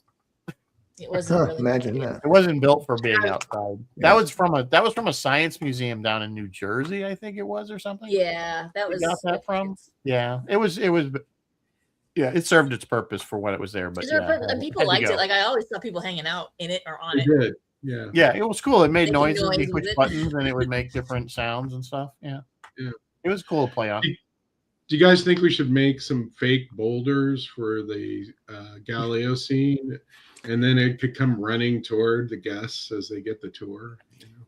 It wasn't really imagine that. It wasn't built for being outside. That was from a science museum down in New Jersey, I think it was, or something. Yeah, that was. Got that from? Yeah, it was. Yeah, it served its purpose for when it was there, but and people liked it. Like I always saw people hanging out in it or on it. Did. Yeah. Yeah, it was cool. It made noises. You push buttons and it would make different sounds and stuff. Yeah. Yeah. It was cool to play on. Do you guys think we should make some fake boulders for the Galileo scene, and then it could come running toward the guests as they get the tour?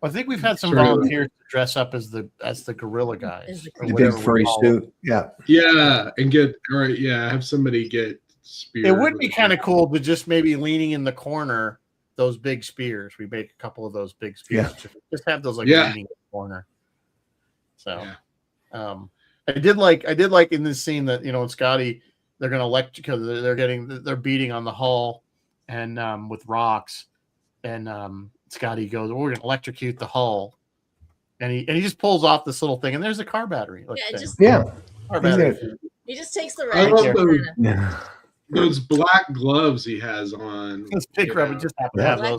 I think we've had some volunteers to dress up as the gorilla guys. The big furry suit. Yeah. Yeah, and have somebody get speared. It would be kind of cool to just maybe leaning in the corner, those big spears. We make a couple of those big spears. Yeah. Just have those leaning in the corner. So I did like in this scene that, in Scotty, they're gonna because they're beating on the hull and with rocks, and Scotty goes, we're going to electrocute the hull. And he just pulls off this little thing, and there's a car battery. Car battery. He just takes the I right. love those black gloves he has on. Those big rubber just have to have those.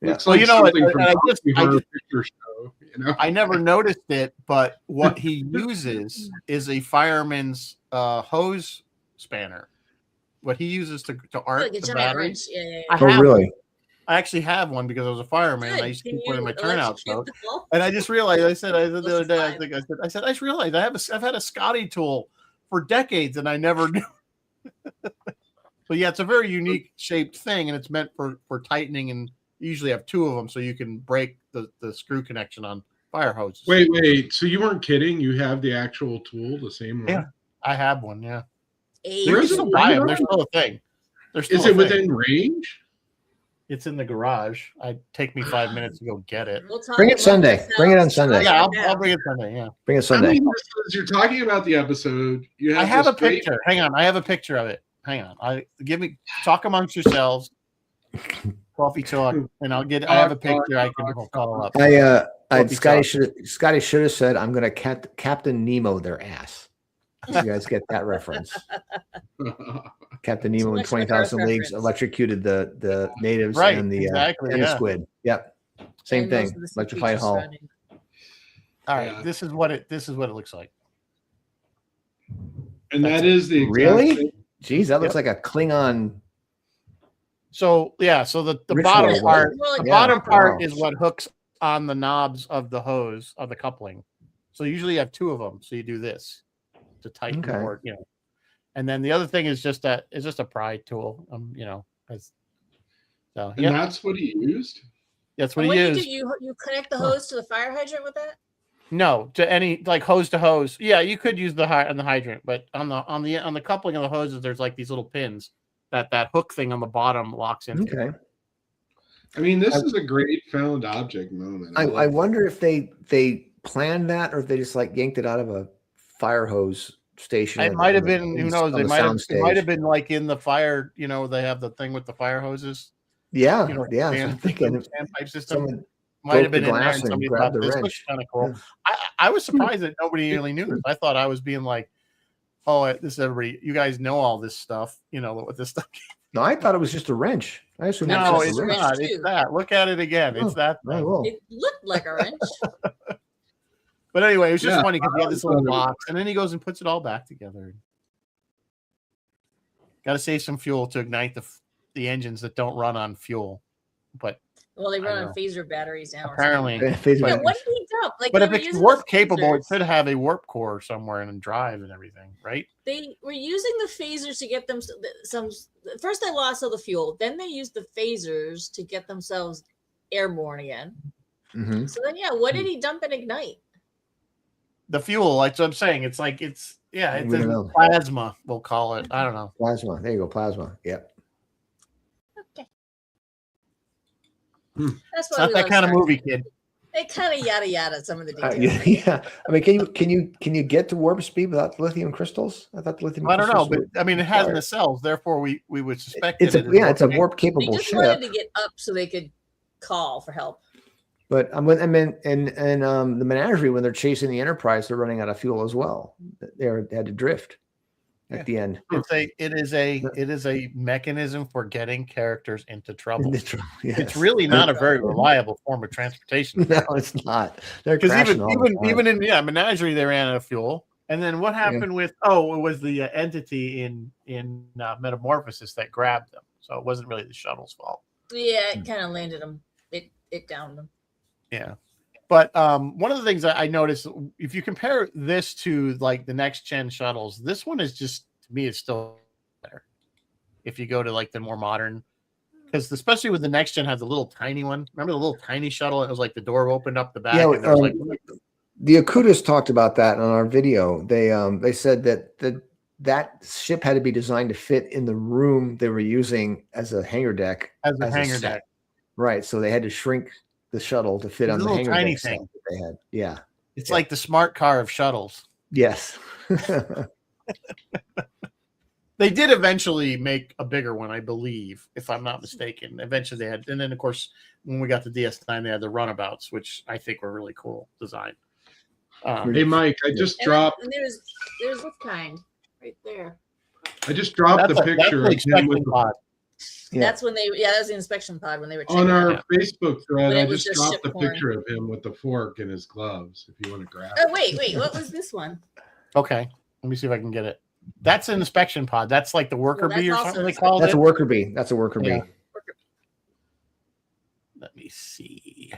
Looks like something from a picture show. I never noticed it, but what he uses is a fireman's hose spanner. What he uses to arc the battery. Really? I actually have one because I was a fireman. And I used to keep one in my turnout boat. And I just realized, I said the other day, I just realized I've had a Scotty tool for decades and I never knew. But yeah, it's a very unique shaped thing, and it's meant for tightening, and you usually have 2 of them so you can break the screw connection on fire hoses. Wait. So you weren't kidding? You have the actual tool, the same one? Yeah, I have one, yeah. There's still a thing. Is it within range? It's in the garage. It'd take me 5 minutes to go get it. Bring it Sunday. Bring it on Sunday. Yeah, I'll bring it Sunday. Yeah, bring it Sunday. You're talking about the episode. I have a picture. Hang on, I have a picture of it. Hang on. Talk amongst yourselves. Coffee talk, and I have a picture I can call up. Scotty should have said, "I'm going to Captain Nemo their ass." You guys get that reference? Captain Nemo in 20,000 Leagues electrocuted the natives and the squid. Yep, same thing. Electrified hull. All right, this is what it looks like. And that is the exact really? thing. Geez, that looks like a Klingon. So the bottom part, bottom part is what hooks on the knobs of the hose of the coupling. So usually you have two of them. So you do this to tighten or and then the other thing is just a pry tool. So and that's what he used. That's what he used. You connect the hose to the fire hydrant with that? No, to any like hose to hose. Yeah, you could use the hydrant, but on the coupling of the hoses, there's like these little pins that hook thing on the bottom locks into. Okay. I mean, this is a great found object moment. I wonder if they planned that or if they just like yanked it out of a fire hose station. It might have been, who knows? It might have been like in the fire, they have the thing with the fire hoses. Yeah. Yeah. I'm thinking standpipe system might have been in there and somebody thought this looks kind of cool. Yeah. I was surprised that nobody really knew this. I thought I was being like, oh, this is everybody. You guys know all this stuff. What this stuff. No, I thought it was just a wrench. I assume no, it's not. It's that. Look at it again. It's that. It looked like a wrench. But anyway, it was just funny because he had this little box, and then he goes and puts it all back together. Got to save some fuel to ignite the engines that don't run on fuel, but. Well, they run on phaser batteries now. Apparently. What did he dump? But if it's warp capable, it could have a warp core somewhere and drive and everything, right? They were using the phasers to get them some. First, they lost all the fuel. Then they used the phasers to get themselves airborne again. Mm-hmm. So then, what did he dump and ignite? The fuel, like what I'm saying. It's plasma, we'll call it. I don't know. Plasma. There you go. Plasma. Yep. Okay. That's not that kind of movie, kid. They kind of yada some of the details. Yeah. I mean, can you get to warp speed without lithium crystals? I thought the lithium. I don't know, but I mean, it has nacelles, therefore we would suspect it's a warp capable ship. They just wanted to get up so they could call for help. But the Menagerie, when they're chasing the Enterprise, they're running out of fuel as well. They had to drift at the end. It is a mechanism for getting characters into trouble. Yes. It's really not a very reliable form of transportation. No, it's not. Because even in Menagerie, they ran out of fuel. And then what happened with it was the entity in Metamorphosis that grabbed them. So it wasn't really the shuttle's fault. Yeah, it kind of landed them. It downed them. Yeah. But one of the things I noticed, if you compare this to like the next gen shuttles, this one is just, to me, it's still better. If you go to like the more modern, because especially with the next gen has a little tiny one. Remember the little tiny shuttle? It was like the door opened up the back. Yeah, and there was the Akutas talked about that on our video. They said that ship had to be designed to fit in the room they were using as a hangar deck. As a hangar deck. Right. So they had to shrink the shuttle to fit on the hangar tiny deck thing that they had. Yeah. It's like the smart car of shuttles. Yes. They did eventually make a bigger one, I believe, if I'm not mistaken. Eventually they had, and then of course, when we got the DS9, they had the runabouts, which I think were really cool design. Hey, Mike, I just dropped. And there's this kind right there. I just dropped the picture of him with pod. Yeah. That's when that was the inspection pod when they were on our Facebook thread. I just just dropped the picture of him with the fork in his gloves. If you want to grab it. Oh wait, what was this one? Okay, let me see if I can get it. That's an inspection pod. That's like the worker bee or something they call it. That's a worker bee. That's a worker bee. Let me see,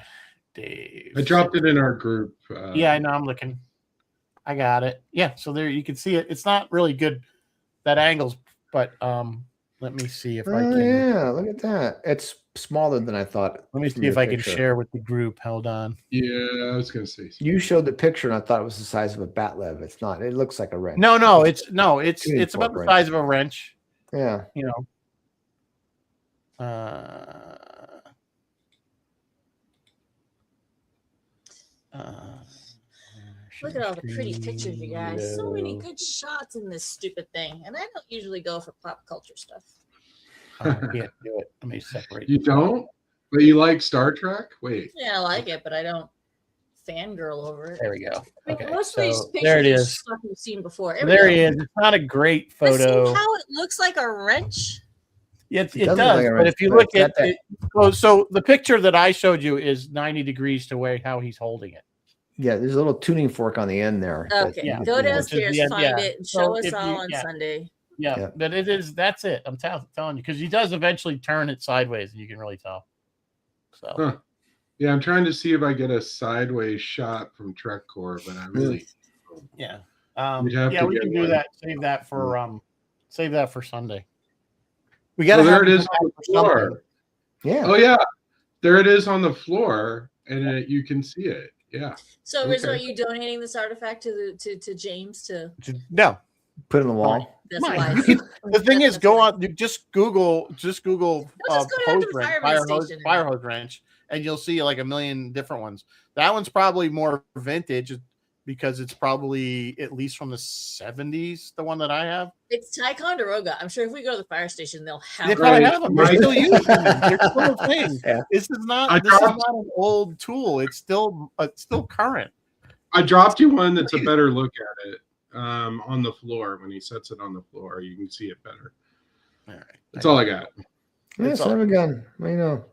Dave. I dropped it in our group. Yeah, I know. I'm looking. I got it. Yeah, so there you can see it. It's not really good that angles, but let me see if I can. Yeah, look at that. It's smaller than I thought. Let me see if I can share with the group. Hold on. Yeah, I was going to say. You showed the picture, and I thought it was the size of a bat lev. It's not. It looks like a wrench. No, it's about the size of a wrench. Yeah. Look at all the pretty pictures, you guys. So many good shots in this stupid thing. And I don't usually go for pop culture stuff. Oh, I can't do it. Let me separate. You don't? But you like Star Trek? Wait. Yeah, I like it, but I don't fangirl over it. There we go. I mean, Okay, most of these so pictures there it are is. stuff you've seen before. There he is. It's not a great But photo. see how it looks like a wrench? It does look does, like a but wrench, if you but look it's at got that- it, so the picture that I showed you is 90 degrees to where how he's holding it. Yeah, there's a little tuning fork on the end there. that Okay, you yeah. can- go you know, downstairs, yeah, find yeah. it, and So show us if all you- on yeah. Sunday. Yeah, Yeah. but it is. That's it. I'm telling you because he does eventually turn it sideways, and you can really tell. So Huh. Yeah, I'm trying to see if I get a sideways shot from Trek Core, but I really yeah, We'd have yeah, to we get can do one. that. Save that for Sunday. We got to there have it him is come on out the for something. floor. Yeah. Oh yeah, there it is on the floor, and you can see it. Yeah. So, Rizzo, are Okay. you donating this artifact to James? To No, Put it on the wall. that's Mine. why. You can- the thing is, That's go why. on. You just Google just go down to the fireman fire station. hose wrench, and you'll see like a million different ones. That one's probably more vintage because it's probably at least from the 70s. The one that I have. It's Ticonderoga. I'm sure if we go to the fire station, they'll have They it. probably Right. have them. They're still using them. They're still a thing. Yeah. This is not. I This is dropped- not an old tool. It's still current. I dropped you one that's a better look at it on the floor. When he sets it on the floor, you can see it better. All right. That's all I got. Yeah, It's son of a gun. I know.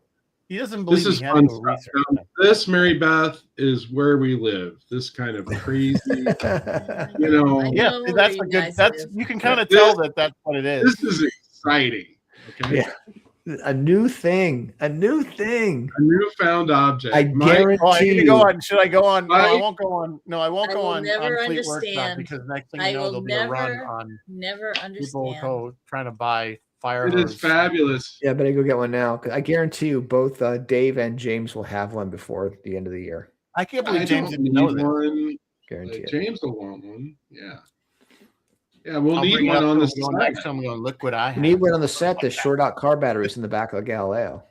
He doesn't believe This is he had fun to go stuff. research. Now, this, Mary Beth, is where we live. This kind of crazy. You know, I Yeah, know where that's you a good. guys That's live. you can kind of Yeah. tell that that's what it is. this is exciting. Okay, Yeah. A new thing. A new thing. a newfound object. I Mike, guarantee Oh, I need to you. go on. Should I go on? No, I Mike? won't go on. No, I won't I go will on never Fleet Workshop understand. because next thing I you know, will there'll be a run never on Never people understand. trying to buy fire it is hose. fabulous. Yeah, but I go get one now. 'Cause I guarantee you both Dave and James will have one before the end of the year. I can't I believe James don't didn't know need this. one. Guarantee it. James will want one. Yeah. Yeah, we'll I'll need bring it one up on to the him going next side. time. I'm going, look what I You have. need one on the set to short out car batteries in the back of the Galileo.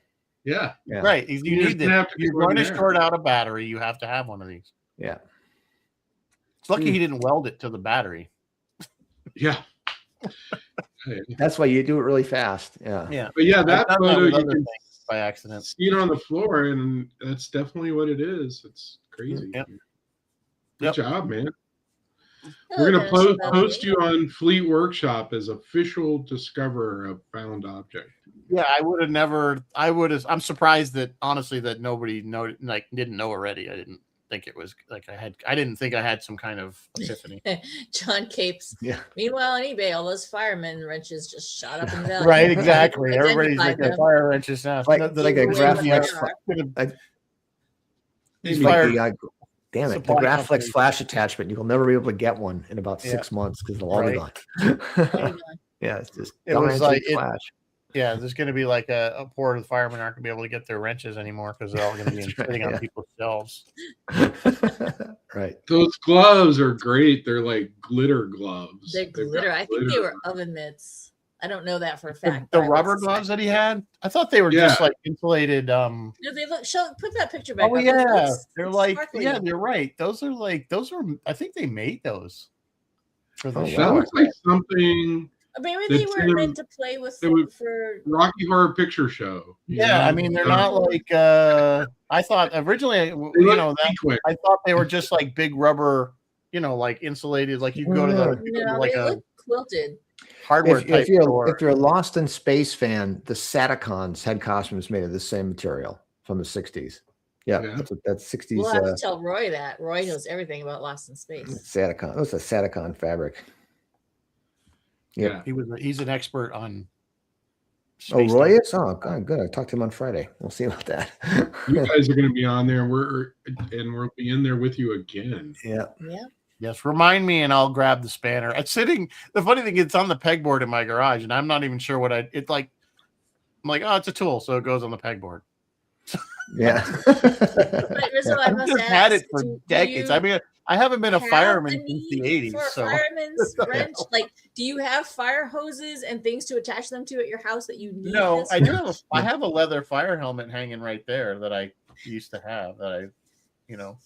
Yeah. Yeah. Right. You You're need gonna it. have to You're get one going to there. short out a battery. You have to have one of these. Yeah. It's lucky he didn't weld it to the battery. Yeah. Hey, That's why you do it really fast. Yeah. Yeah. but yeah, I've that done photo with you other can things by accident. see it on the floor, and that's definitely what it is. It's crazy. Yep. Good Yep. job, man. Oh, We're gonna that's about post me. you on Fleet Workshop as official discoverer of found object. Yeah, I would have never. I would have. I'm surprised that honestly that nobody didn't know already. I didn't think it was like I didn't think I had some kind of epiphany. John Capes. Yeah. Meanwhile, on eBay, all those fireman wrenches just shot up in value. Right, exactly. People Everybody's like identified a them. fire wrenches now. Like- The- like a the- Graflex the- It's These like fire- the, damn it, the supply Graflex companies. flash attachment. You will never be able to get one in about Yeah. 6 months because they'll all be Right. gone. yeah, it's just It was gigantic like- flash. Yeah, there's going to be like a poor the firemen aren't going to be able to get their wrenches anymore because they're all going to be That's right, sitting on yeah. people's shelves. Right. Those gloves are great. They're like glitter gloves. They're They've got glitter. I think they glitter were on them. oven mitts. I don't know that for a The, fact. the but I would rubber suspect. gloves that he had, I thought they were Yeah. just like insulated. No, they look. Put that picture back. Oh up. yeah, It's they're like sparkly. yeah, you're right. Those were. I think they made those for the Oh, show. That looks like something Maybe the they weren't two- meant to play with they would- for. Rocky Horror Picture Show. you Yeah, know? I mean they're Yeah. not like. I thought originally, They you look know, that sequin. I thought they were just like big rubber, like insulated. Like you go to the you go to No, like they a look quilted. hardware If, type if, you're, store. if you're a Lost in Space fan, the Saticons had costumes made of the same material from the 60s. Yeah, Yeah. that's 60s We'll have to tell Roy that. Roy knows everything about Lost in Space. Saticon. It was a Saticon fabric. Yeah. He's an expert on. Oh, space Roy time. is? Oh, God, good. I talked to him on Friday. We'll see about that. You guys are going to be on there. We'll be in there with you again. yeah. Yeah. Yes, remind me, and I'll grab the spanner. It's sitting. The funny thing, it's on the pegboard in my garage, and I'm not even sure what it's like. I'm like, oh, it's a tool, so it goes on the pegboard. Yeah. But Rizzo, I I've must just ask, had it for do decades. you I mean, I haven't been a have fireman the since the need '80s, for a so fireman's wrench? Like, do you have fire hoses and things to attach them to at your house that you need? no, this I do for? have I have a leather fire helmet hanging right there that I used to have. That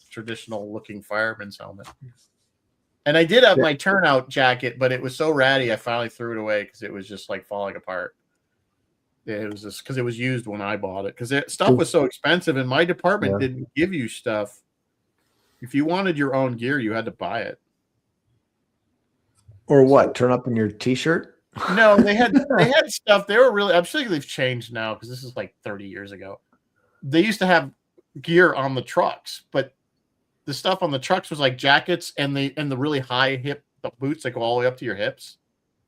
traditional looking fireman's helmet. And I did have my turnout jacket, but it was so ratty, I finally threw it away because it was just like falling apart. It was just because it was used when I bought it because stuff was so expensive, and my department didn't give you stuff. If you wanted your own gear, you had to buy it. Or what? Turn up in your T-shirt? No, they had stuff. They were really. I'm sure they've changed now because this is like 30 years ago. They used to have gear on the trucks, but the stuff on the trucks was like jackets and the really high hip boots that go all the way up to your hips,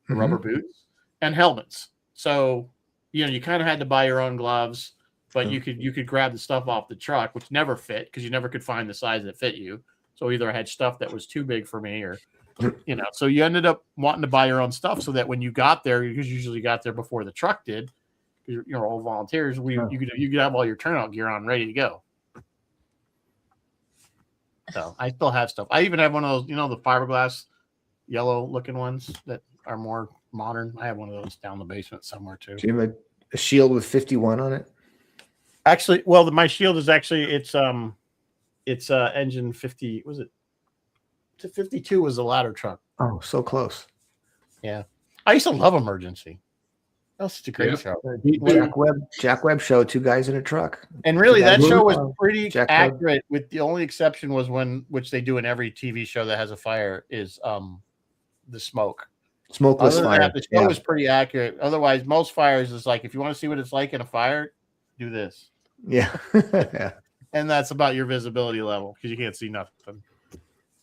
the rubber boots, and helmets. So you kind of had to buy your own gloves, but you could grab the stuff off the truck, which never fit because you never could find the size that fit you. So either I had stuff that was too big for me, or so you ended up wanting to buy your own stuff so that when you got there, because you usually got there before the truck did, you're all volunteers. You could have all your turnout gear on, ready to go. So I still have stuff. I even have one of those, the fiberglass yellow looking ones that are more modern. I have one of those down the basement somewhere too. Do you have a shield with 51 on it? Actually, well, my shield is actually it's engine 50. Was it? 52 was the ladder truck. Oh, so close. Yeah, I used to love Emergency. That was such a great show. Jack Webb show, 2 guys in a truck. And really, that show was pretty accurate. With the only exception was which they do in every TV show that has a fire, is the smoke. Smokeless fire. The show was pretty accurate. Otherwise, most fires is like, if you want to see what it's like in a fire, do this. Yeah. Yeah. And that's about your visibility level because you can't see nothing.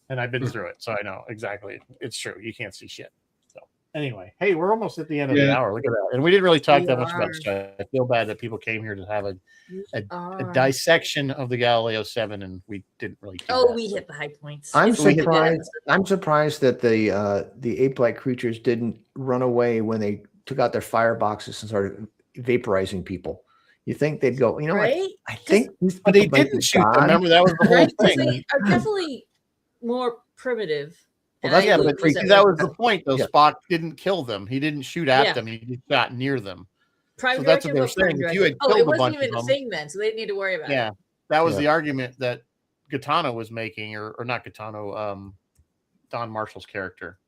And I've been through it, so I know exactly. It's true. You can't see shit. So anyway, hey, we're almost at the end of the hour. Look at that. And we didn't really talk that much about it. I feel bad that people came here to have a dissection of the Galileo 7, and we didn't really. We hit the high points. I'm surprised that the ape-like creatures didn't run away when they took out their fireboxes and started vaporizing people. You think they'd go, right? I think, but they didn't shoot them. Remember, that was the whole thing. They are definitely more primitive. Well, that was the point, though. Yeah. Spock didn't kill them. He didn't shoot at them. He just shot near them. Prime so that's what they were saying. If you had killed it wasn't even a thing then, so they didn't need to worry about it. Yeah, that was the argument that Gaetano was making, or not Gaetano, Don Marshall's character.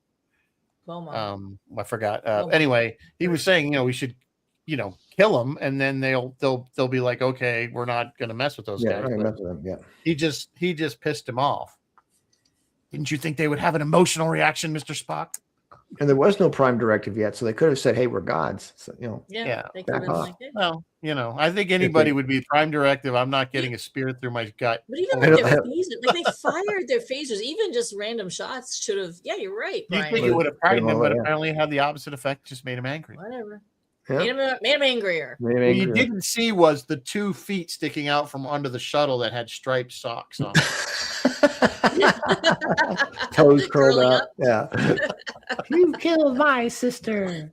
Beaumont. I forgot. Anyway, he was saying, we should, kill them, and then they'll be like, okay, we're not going to mess with those guys. Mess with them. Yeah. He just pissed him off. Didn't you think they would have an emotional reaction, Mr. Spock? And there was no prime directive yet, so they could have said, "Hey, we're gods." So, Yeah. They could have like it. Well, I think anybody would be prime directive. I'm not getting a spear through my gut. But even like their phasers, they fired their phasers. Even just random shots should have. Yeah, you're right, Brian. You think it would have frightened him, but apparently it had the opposite effect. Just made him angry. Whatever. Yeah. Made him angrier. What you didn't see was the 2 feet sticking out from under the shuttle that had striped socks on. Toes curled up. Yeah. You killed my sister.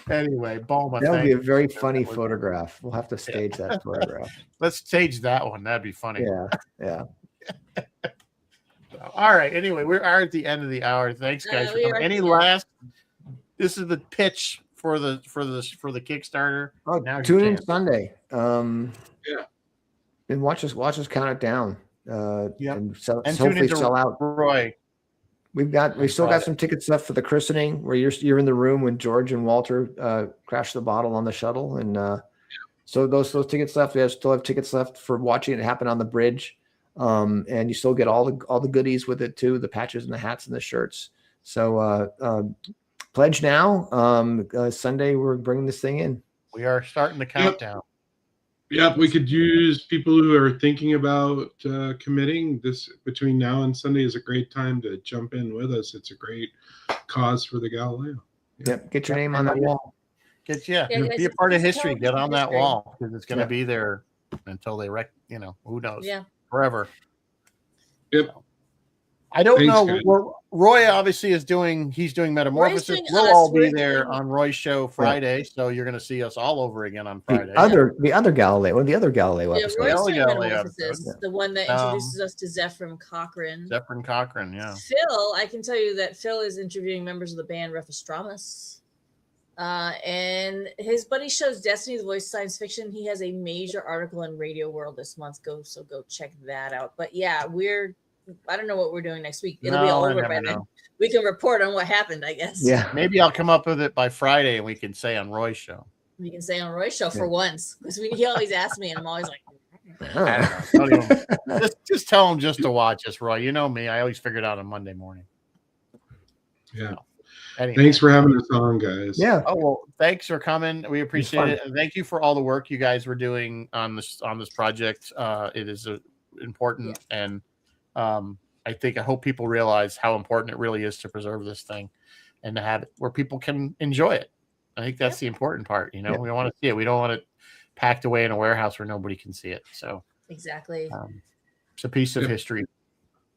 Anyway, Bulma. That would be a very funny photograph. We'll have to stage that photograph. Let's stage that one. That'd be funny. Yeah. All right. Anyway, we are at the end of the hour. Thanks, guys. Any last? This is the pitch for the Kickstarter. Oh, now tune in Sunday. And watch us count it down. And hopefully sell out. Roy. We've still got some tickets left for the christening, where you're in the room when George and Walter crash the bottle on the shuttle, and so those tickets left. We still have tickets left for watching it happen on the bridge, and you still get all the goodies with it too, the patches and the hats and the shirts. So pledge now. Sunday we're bringing this thing in. We are starting the countdown. Yep, we could use people who are thinking about committing. This between now and Sunday is a great time to jump in with us. It's a great cause for the Galileo. Yep, get your name on that wall. Be a part of history. Get on that wall, because it's going to be there until they who knows? Yeah, forever. Yep. I don't know. Roy obviously is doing Metamorphosis. We'll all be there on Roy's show Friday, so you're going to see us all over again on Friday. The other Galileo, one of the other Galileo episodes. Roy's doing Metamorphosis, the one that introduces us to Zephyr Cochrane. Yeah. Phil, I can tell you that Phil is interviewing members of the band Rephistramus. And his buddy shows Destiny, the Voice of Science Fiction. He has a major article in Radio World this month. Go check that out. But yeah, we're I don't know what we're doing next week. It'll be all over by then. We can report on what happened, I guess. Yeah. Maybe I'll come up with it by Friday and we can say on Roy's show. We can say on Roy's show for once, because he always asks me, and I'm always like, I don't know. Just tell him just to watch us, Roy. You know me. I always figure it out on Monday morning. Yeah. So, anyway. Thanks for having us on, guys. Yeah. Oh, well, thanks for coming. We appreciate it. And thank you for all the work you guys were doing on this project. It is important. And I hope people realize how important it really is to preserve this thing and to have it where people can enjoy it. I think that's the important part. You know, we want to see it. We don't want it packed away in a warehouse where nobody can see it. So exactly. It's a piece of history.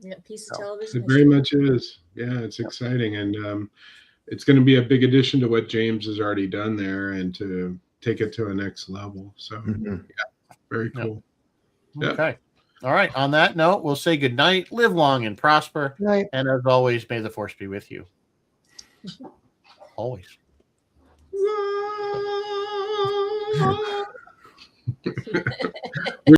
Yeah, piece of television. It very much is. Yeah, it's exciting. And it's going to be a big addition to what James has already done there and to take it to a next level. So yeah, very cool. Yep. Okay. All right. On that note, we'll say good night. Live long and prosper. Good night. And as always, may the force be with you. Always.